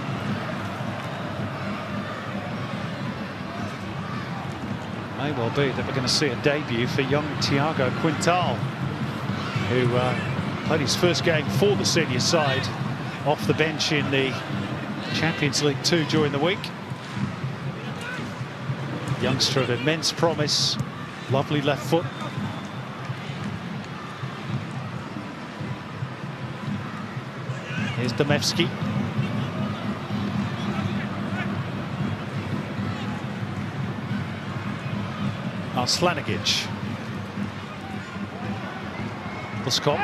May well be that we're going to see a debut for young Tiago Quintal, who played his first game for the senior side off the bench in the Champions League 2 during the week. Youngster of immense promise, lovely left foot. Here's Domevski. Arslanigic. Uscock.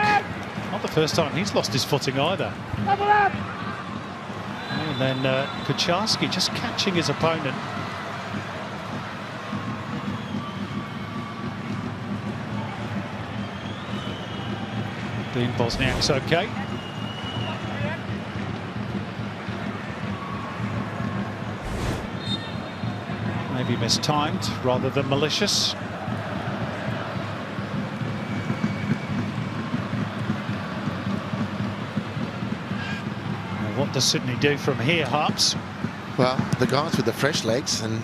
Not the first time he's lost his footing either. And then Kucharski just catching his opponent. Dean Bosniak's okay. Maybe mistimed rather than malicious. What does Sydney do from here, Harps? Well, the guys with the fresh legs, and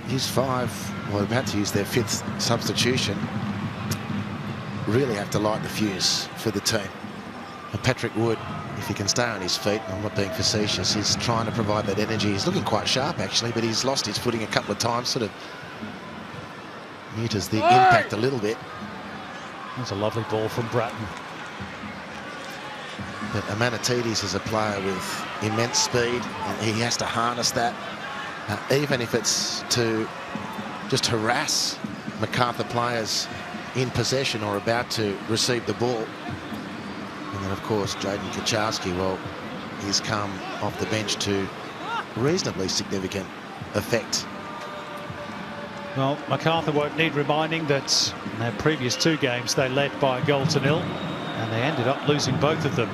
use 5, well, about to use their 5th substitution, really have to light the fuse for the team. And Patrick Wood, if he can stay on his feet, I'm not being facetious, he's trying to provide that energy. He's looking quite sharp, actually, but he's lost his footing a couple of times, sort of meters the impact a little bit. That's a lovely ball from Bratton. But Amanatidis is a player with immense speed, and he has to harness that, even if it's to just harass Macarthur players in possession or about to receive the ball. And then, of course, Jaden Kicharski, well, he's come off the bench to reasonably significant effect. Well, Macarthur won't need reminding that in their previous 2 games they led by a goal to 0, and they ended up losing both of them.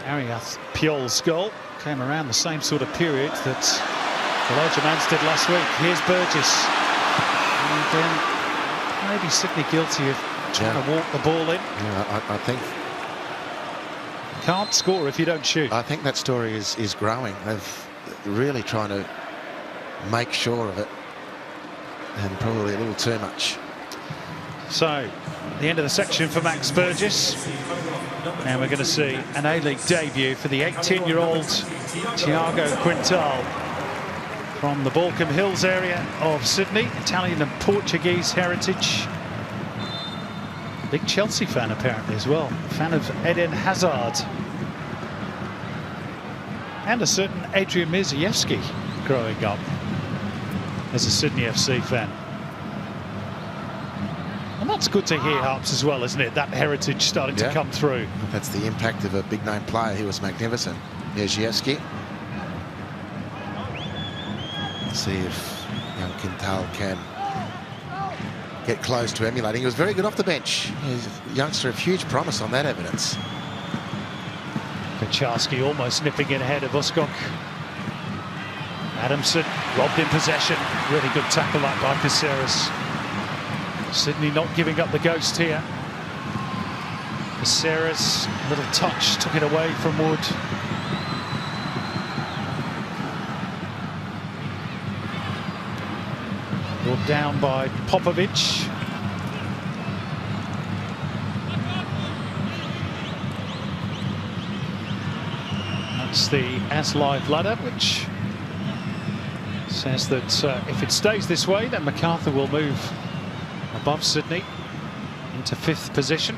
Ariath Piol's goal came around the same sort of period that the Lodgermans did last week. Here's Burgess. And then maybe Sydney guilty of trying to walk the ball in. Yeah, I think... Can't score if you don't shoot. I think that story is growing. They've really trying to make sure of it, and probably a little too much. So, the end of the section for Max Burgess. And we're going to see an A-League debut for the 18-year-old Tiago Quintal from the Balcombe Hills area of Sydney. Italian and Portuguese heritage. Big Chelsea fan apparently as well. Fan of Eden Hazard. And a certain Adrian Mirziewski growing up as a Sydney FC fan. And that's good to hear, Harps, as well, isn't it? That heritage starting to come through. That's the impact of a big-name player. He was magnificent. Mirziewski. Let's see if young Quintal can get close to emulating. He was very good off the bench. He's a youngster of huge promise on that evidence. Kicharski almost nipping in ahead of Uskok. Adamson robbed in possession. Really good tackle that by Caceres. Sydney not giving up the ghost here. Caceres, little touch, took it away from Wood. Brought down by Popovic. That's the As Live ladder, which says that if it stays this way, then Macarthur will move above Sydney into 5th position.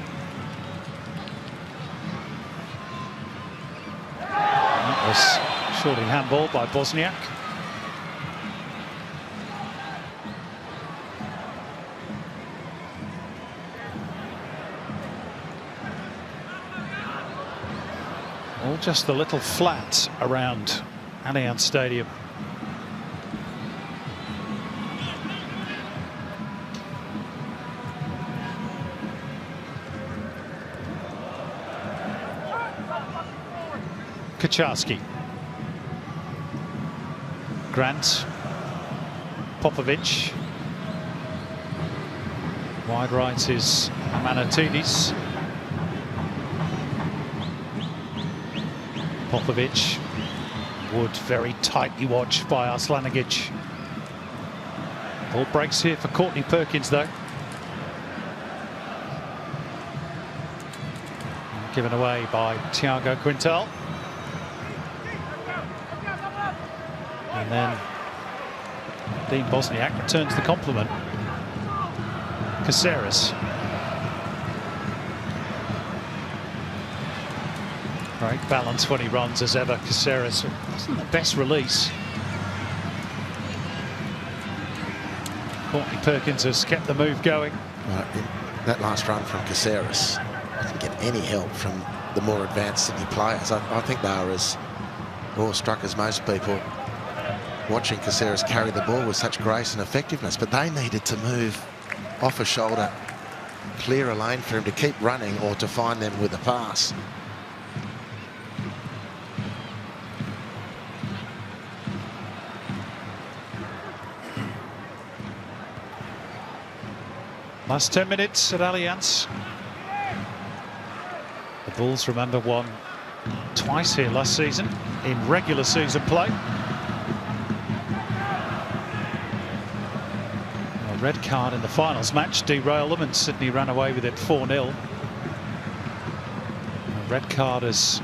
That was surely handball by Bosniak. All just a little flat around Allianz Stadium. Kicharski. Grant. Popovic. Wide right is Amanatidis. Popovic. Wood very tightly watched by Arslanagic. Ball breaks here for Courtney Perkins though. Given away by Tiago Quintal. And then Dean Bosniak returns the compliment. Caceres. Great balance when he runs as ever. Caceres wasn't the best release. Courtney Perkins has kept the move going. That last run from Caceres didn't get any help from the more advanced Sydney players. I think they were as awestruck as most people watching Caceres carry the ball with such grace and effectiveness, but they needed to move off a shoulder, clear a lane for him to keep running or to find them with a pass. Last 10 minutes at Allianz. The Bulls, remember, won twice here last season in regular season play. A red card in the finals match derailed them, and Sydney ran away with it 4-0. A red card has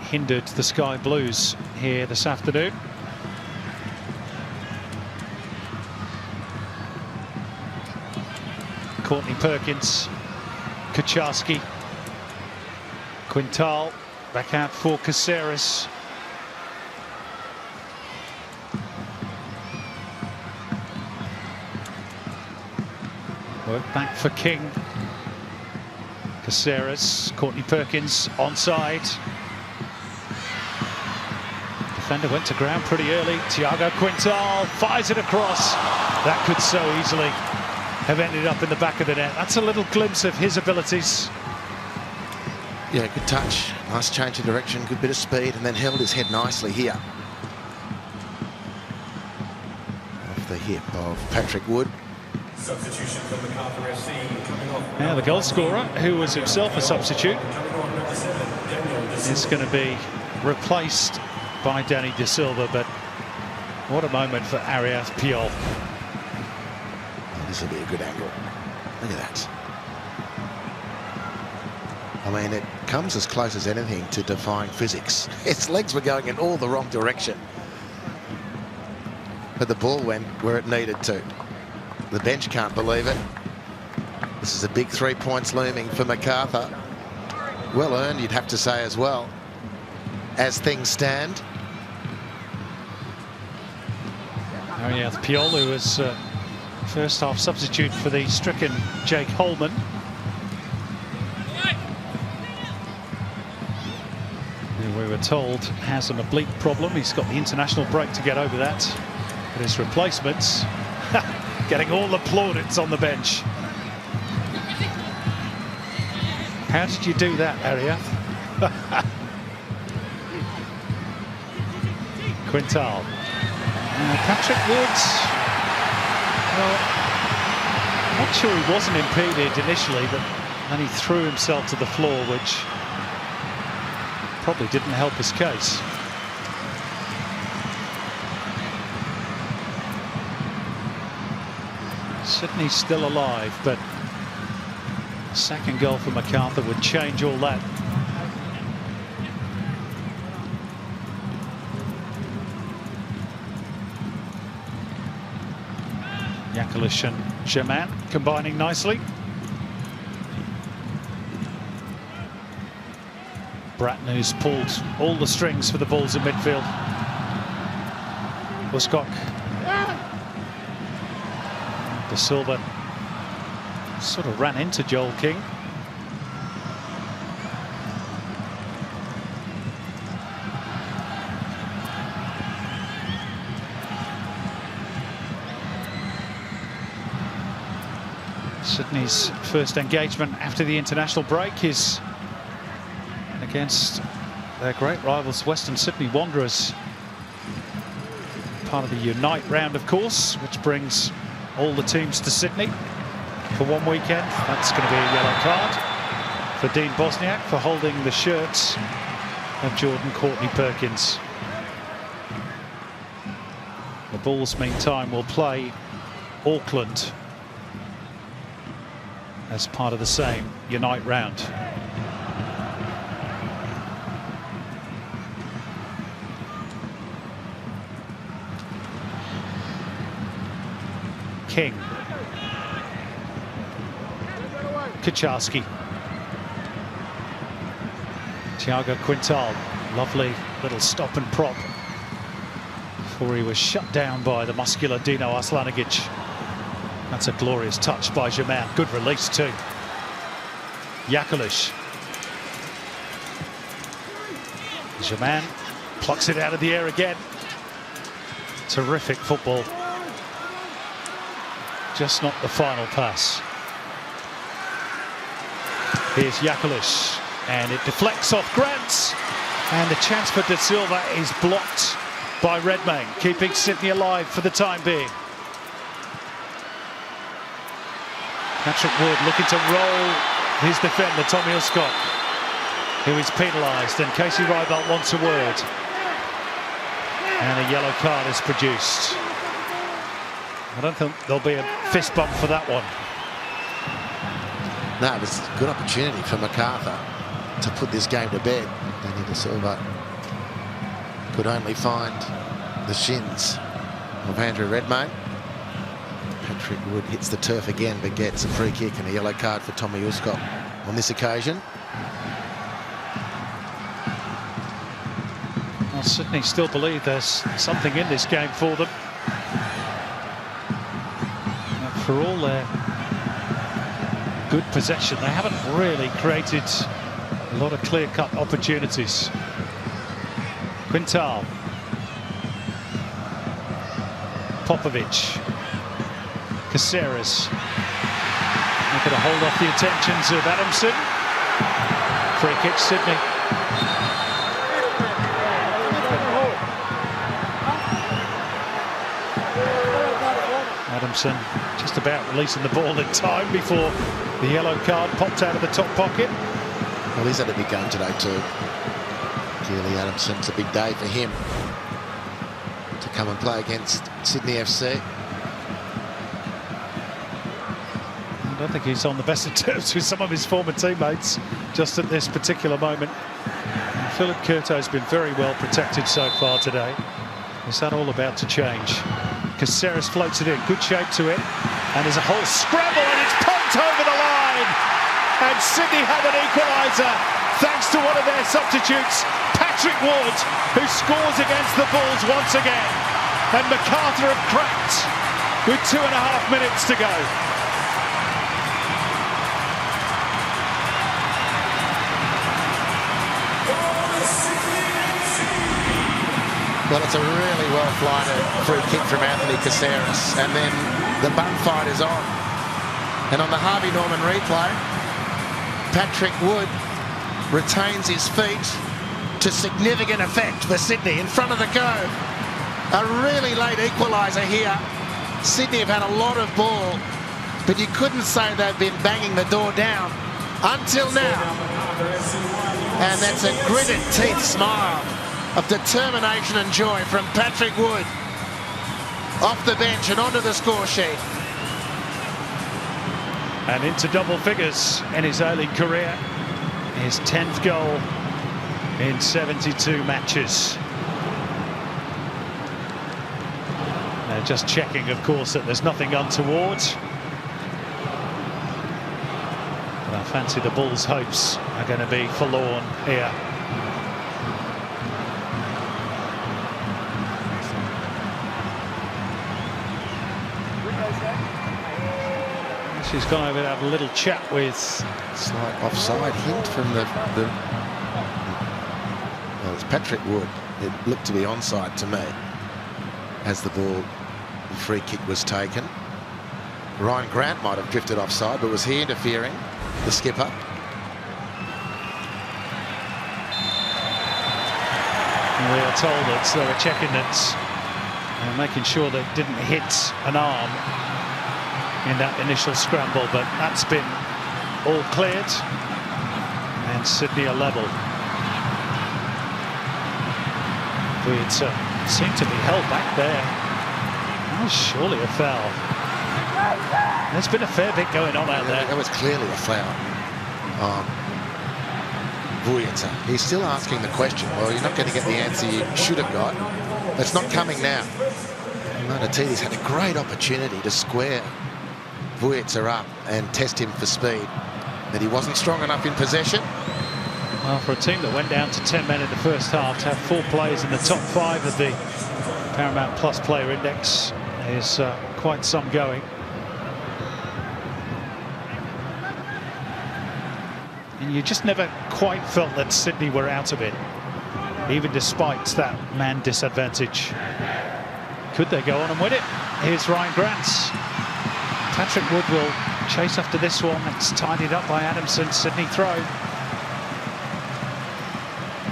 hindered the Sky Blues here this afternoon. Courtney Perkins, Kucharski, Quintal, back out for Caceres. Work back for King. Caceres, Courtney Perkins onside. Defender went to ground pretty early. Thiago Quintal fires it across. That could so easily have ended up in the back of the net. That's a little glimpse of his abilities. Yeah, good touch. Nice change of direction, good bit of speed, and then held his head nicely here. Off the hip of Patrick Wood. Substitution from Macarthur FC coming off. Now the goal scorer, who was himself a substitute, is going to be replaced by Danny De Silva, but what a moment for Arias Piol. This will be a good angle. Look at that. I mean, it comes as close as anything to defying physics. Its legs were going in all the wrong direction, but the ball went where it needed to. The bench can't believe it. This is a big 3 points looming for Macarthur. Well earned, you'd have to say, as well, as things stand. Arias Piol, who was first half substitute for the stricken Jake Holman. Who we were told has an oblique problem. He's got the international break to get over that. But his replacements getting all the plaudits on the bench. How did you do that, Aria? Quintal. Patrick Woods. Well, I'm not sure he wasn't impeded initially, but then he threw himself to the floor, which probably didn't help his case. Sydney's still alive, but the second goal for Macarthur would change all that. Yakalish and Germain combining nicely. Bratnew's pulled all the strings for the Bulls in midfield. Buskok. De Silva sort of ran into Joel King. Sydney's first engagement after the international break is against their great rivals Western Sydney Wanderers. Part of the Unite round, of course, which brings all the teams to Sydney for one weekend. That's going to be a yellow card for Dean Bosniak for holding the shirts of Jordan Courtney Perkins. The Bulls, meantime, will play Auckland as part of the same Unite round. King. Kucharski. Thiago Quintal. Lovely little stop and prop before he was shut down by the muscular Dino Aslanigic. That's a glorious touch by Germain. Good release too. Yakalish. Germain plucks it out of the air again. Terrific football. Just not the final pass. Here's Yakalish, and it deflects off Grant, and the chance for De Silva is blocked by Redmayne, keeping Sydney alive for the time being. Patrick Wood looking to roll his defender, Tommy Uscott, who is penalised, and Casey Rybalt wants a word. And a yellow card is produced. I don't think there'll be a fist bump for that one. No, it was a good opportunity for Macarthur to put this game to bed. Danny De Silva could only find the shins of Andrew Redmayne. Patrick Wood hits the turf again, but gets a free kick and a yellow card for Tommy Uscott on this occasion. Well, Sydney still believe there's something in this game for them. And for all their good possession, they haven't really created a lot of clear-cut opportunities. Quintal. Popovic. Caceres. They're going to hold off the attentions of Adamson. Free kick, Sydney. Adamson just about releasing the ball in time before the yellow card popped out of the top pocket. Well, he's had a big game today too. Clearly Adamson's a big day for him to come and play against Sydney FC. I don't think he's on the best of terms with some of his former teammates just at this particular moment. And Philip Curto's been very well protected so far today. Is that all about to change? Caceres floats it in, good shape to it, and there's a whole scramble and it's pumped over the line, and Sydney have an equaliser thanks to one of their substitutes, Patrick Wood, who scores against the Bulls once again, and Macarthur have cracked with 2.5 minutes to go. Well, it's a really well-flighted free kick from Anthony Caceres, and then the bun fight is on. And on the Harvey Norman replay, Patrick Wood retains his feet to significant effect for Sydney in front of the goal. A really late equaliser here. Sydney have had a lot of ball, but you couldn't say they've been banging the door down until now. And that's a gritted teeth smile of determination and joy from Patrick Wood off the bench and onto the score sheet. And into double figures in his early career. His 10th goal in 72 matches. They're just checking, of course, that there's nothing untoward. But I fancy the Bulls' hopes are going to be forlorn here. She's gone over to have a little chat with... Slight offside hint from the well, it's Patrick Wood. It looked to be onside to me as the free kick was taken. Ryan Grant might have drifted offside, but was he interfering, the skipper? We are told that they were checking that, making sure that it didn't hit an arm in that initial scramble, but that's been all cleared, and Sydney are level. It seemed to be held back there. That was surely a foul. There's been a fair bit going on out there. That was clearly a foul on Vujica. He's still asking the question. Well, you're not going to get the answer you should have got. It's not coming now. Manatidis had a great opportunity to square Vujica up and test him for speed, but he wasn't strong enough in possession. Well, for a team that went down to 10 men in the first half, to have 4 players in the top 5 of the Paramount Plus player index is quite some going. And you just never quite felt that Sydney were out of it, even despite that man disadvantage. Could they go on and win it? Here's Ryan Grant. Patrick Wood will chase after this one. It's tidied up by Adamson. Sydney throw.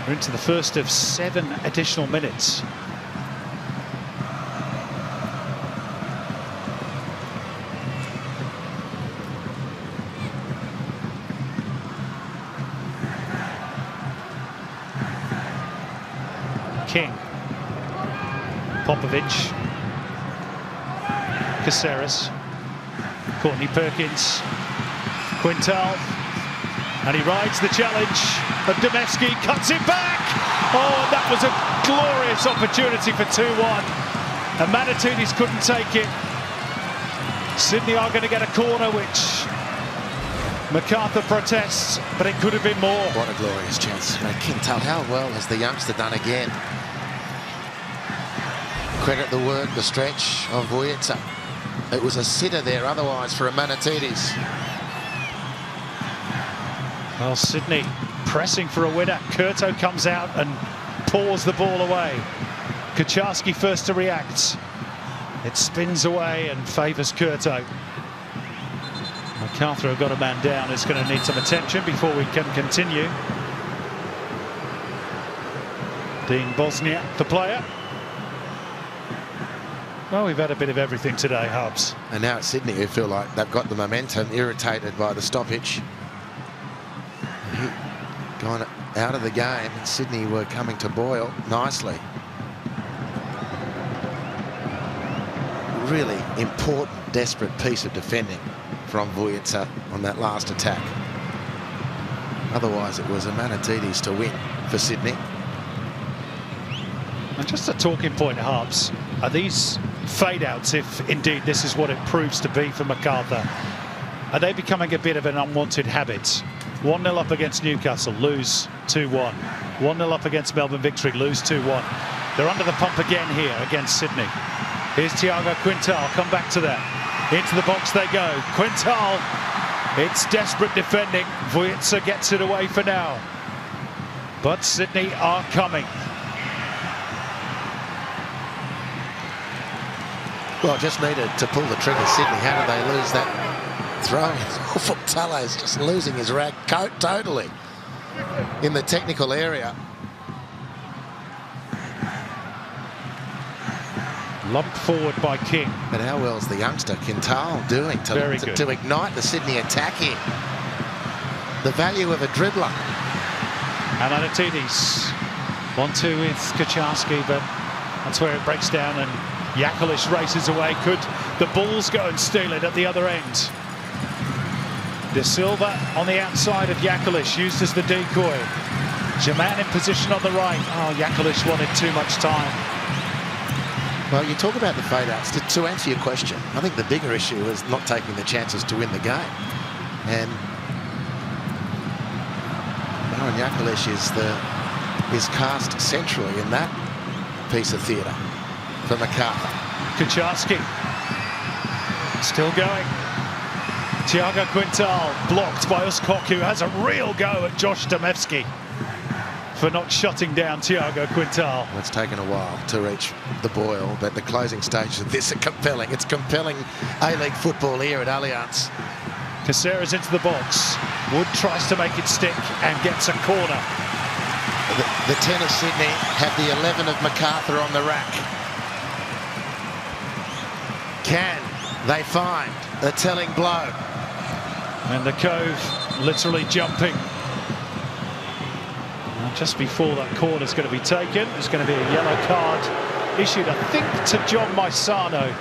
We're into the first of 7 additional minutes. King. Popovic. Caceres. Courtney Perkins. Quintal. And he rides the challenge of Domevski, cuts it back. Oh, and that was a glorious opportunity for 2-1. And Manatidis couldn't take it. Sydney are going to get a corner, which Macarthur protests, but it could have been more. What a glorious chance. Quintal, how well has the youngster done again? Credit the work, the stretch of Vujica. It was a sitter there otherwise for a Manatidis. Well, Sydney pressing for a winner. Curto comes out and paws the ball away. Kucharski first to react. It spins away and favours Curto. Macarthur have got a man down. It's going to need some attention before we can continue. Dean Bosnia, the player. Well, we've had a bit of everything today, Hubs. And now at Sydney, who feel like they've got the momentum, irritated by the stoppage. Gone out of the game, and Sydney were coming to boil nicely. Really important, desperate piece of defending from Vujica on that last attack. Otherwise, it was a Manatidis to win for Sydney. And just a talking point, Hubs, are these fade-outs, if indeed this is what it proves to be for Macarthur, are they becoming a bit of an unwanted habit? 1-0 up against Newcastle, lose 2-1. 1-0 up against Melbourne Victory, lose 2-1. They're under the pump again here against Sydney. Here's Tiago Quintal, come back to that. Into the box they go. Quintal, it's desperate defending. Vujica gets it away for now. But Sydney are coming. Well, just needed to pull the trigger, Sydney. How did they lose that throw? Tallo's just losing his rag coat totally in the technical area. Lumped forward by King. But how well's the youngster Quintal doing to ignite the Sydney attack here? The value of a dribbler. And Manatidis 1-2 with Kucharski, but that's where it breaks down and Yakulish races away. Could the Bulls go and steal it at the other end? De Silva on the outside of Yakulish, used as the decoy. Jaman in position on the right. Oh, Yakulish wanted too much time. Well, you talk about the fade-outs. To answer your question, I think the bigger issue is not taking the chances to win the game. And Aaron Yakulish is cast centrally in that piece of theatre for Macarthur. Kucharski still going. Tiago Quintal blocked by Uskok, who has a real go at Josh Domevski for not shutting down Tiago Quintal. It's taken a while to reach the boil, but the closing stages of this are compelling. It's compelling A-League football here at Allianz. Caceres into the box. Wood tries to make it stick and gets a corner. The 10 of Sydney have the 11 of Macarthur on the rack. Can they find the telling blow? And the Cove literally jumping. And just before that corner is going to be taken, there's going to be a yellow card issued, I think, to John Maisano,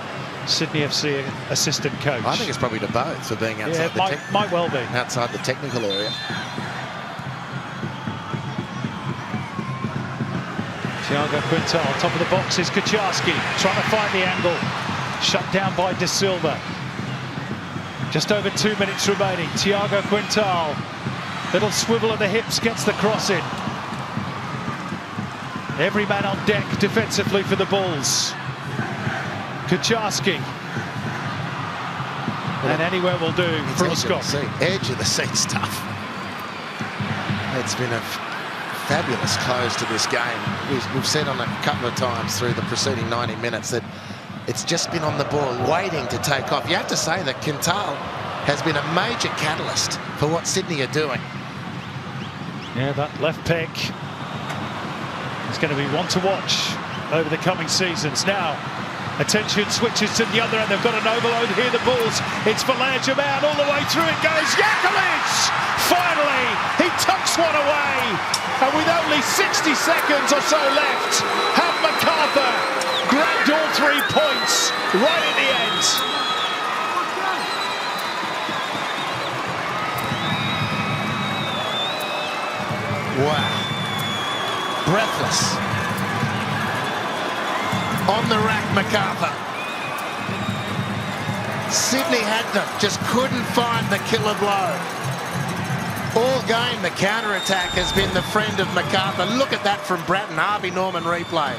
Sydney FC assistant coach. I think it's probably to both for being outside might well be outside the technical area. Tiago Quintal, top of the box is Kucharski, trying to find the angle. Shut down by De Silva. Just over 2 minutes remaining. Tiago Quintal, little swivel of the hips, gets the cross in. Every man on deck defensively for the Bulls. Kucharski. And anywhere will do for Uskok. Edge of the seat stuff. It's been a fabulous close to this game. We've said on a couple of times through the preceding 90 minutes that it's just been on the ball, waiting to take off. You have to say that Quintal has been a major catalyst for what Sydney are doing. Yeah, that left peg is going to be one to watch over the coming seasons. Now, Attention switches to the other end. They've got an overload here, the Bulls. It's Valère man all the way through. It goes. Yakulich! Finally, he tucks one away. And with only 60 seconds or so left, have Macarthur grabbed all 3 points right at the end. Wow. Breathless. On the rack, Macarthur. Sydney had them, just couldn't find the killer blow. All game, the counter-attack has been the friend of Macarthur. Look at that from Bratton. Harvey Norman replay.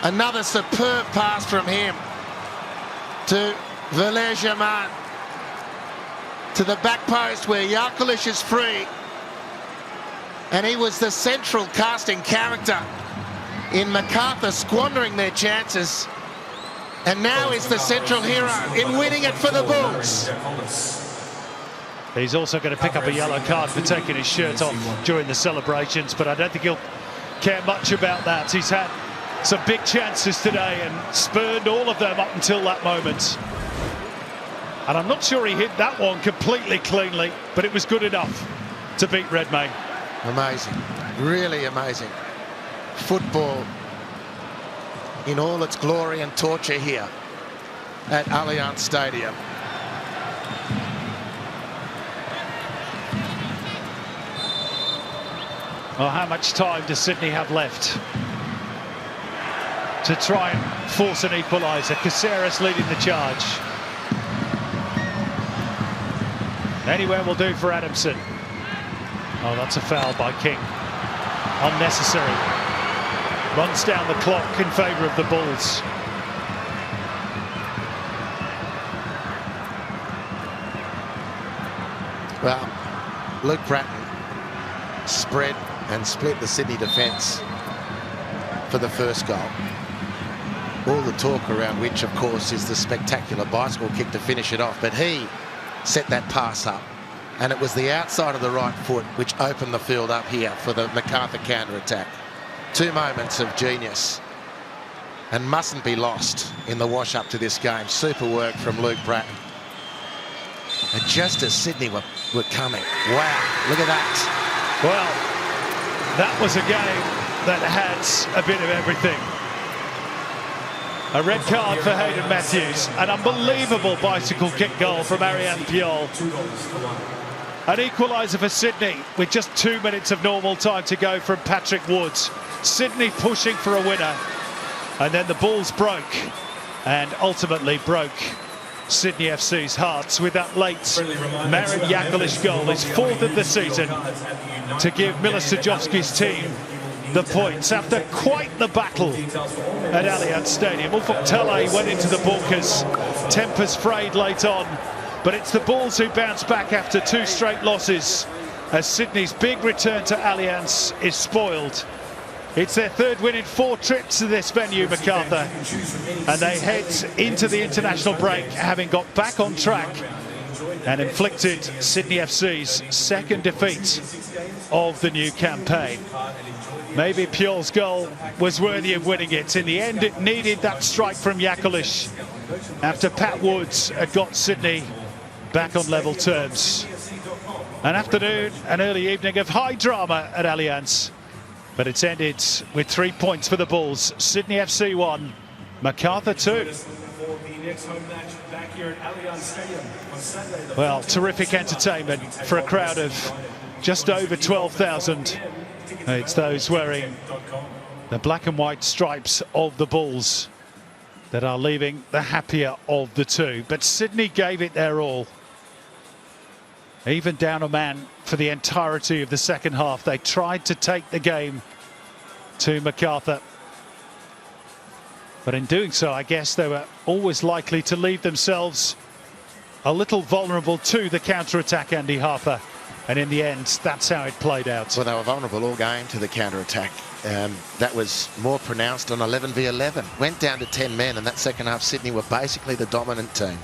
Another superb pass from him to Valère to the back post where Yakulich is free. And he was the central casting character in Macarthur squandering their chances, and now is the central hero in winning it for the Bulls. He's also going to pick up a yellow card for taking his shirt off during the celebrations, but I don't think he'll care much about that. He's had some big chances today and spurned all of them up until that moment. And I'm not sure he hit that one completely cleanly, but it was good enough to beat Redmayne. Amazing, really amazing. Football in all its glory and torture here at Allianz Stadium. Well, how much time does Sydney have left to try and force an equaliser? Caceres leading the charge. Anywhere will do for Adamson. Oh, that's a foul by King. Unnecessary. Runs down the clock in favour of the Bulls. Well, Luke Bratton spread and split the Sydney defence for the first goal. All the talk around which, of course, is the spectacular bicycle kick to finish it off. But he set that pass up, and it was the outside of the right foot which opened the field up here for the Macarthur counter-attack. 2 moments of genius, and mustn't be lost in the wash-up to this game. Super work from Luke Bratton. And just as Sydney were coming, wow, look at that. Well, that was a game that had a bit of everything. A red card for Hayden Matthews, an unbelievable bicycle kick goal from Ariane Piol. An equaliser for Sydney with just 2 minutes of normal time to go from Patrick Woods. Sydney pushing for a winner, and then the Bulls broke and ultimately broke Sydney FC's hearts with that late Marin Yakulich goal, his 4th of the season, to give Mila Stojovski's team the points after quite the battle at Allianz Stadium. Ufuk Talay went into the bunkers, tempers frayed late on, but it's the Bulls who bounce back after 2 straight losses as Sydney's big return to Allianz is spoiled. It's their 3rd win in 4 trips to this venue, Macarthur, and they head into the international break having got back on track and inflicted Sydney FC's 2nd defeat of the new campaign. Maybe Piol's goal was worthy of winning it. In the end, it needed that strike from Yakulich after Pat Woods had got Sydney back on level terms. An afternoon, an early evening of high drama at Allianz, but it's ended with 3 points for the Bulls. Sydney FC 1, Macarthur 2. Well, terrific entertainment for a crowd of just over 12,000. It's those wearing the black and white stripes of the Bulls that are leaving the happier of the two. But Sydney gave it their all. Even down a man for the entirety of the second half. They tried to take the game to Macarthur. But in doing so, I guess they were always likely to leave themselves a little vulnerable to the counter-attack, Andy Harper. And in the end, that's how it played out. Well, they were vulnerable all game to the counter-attack. That was more pronounced on 11 v 11. Went down to 10 men, and that second half, Sydney were basically the dominant team.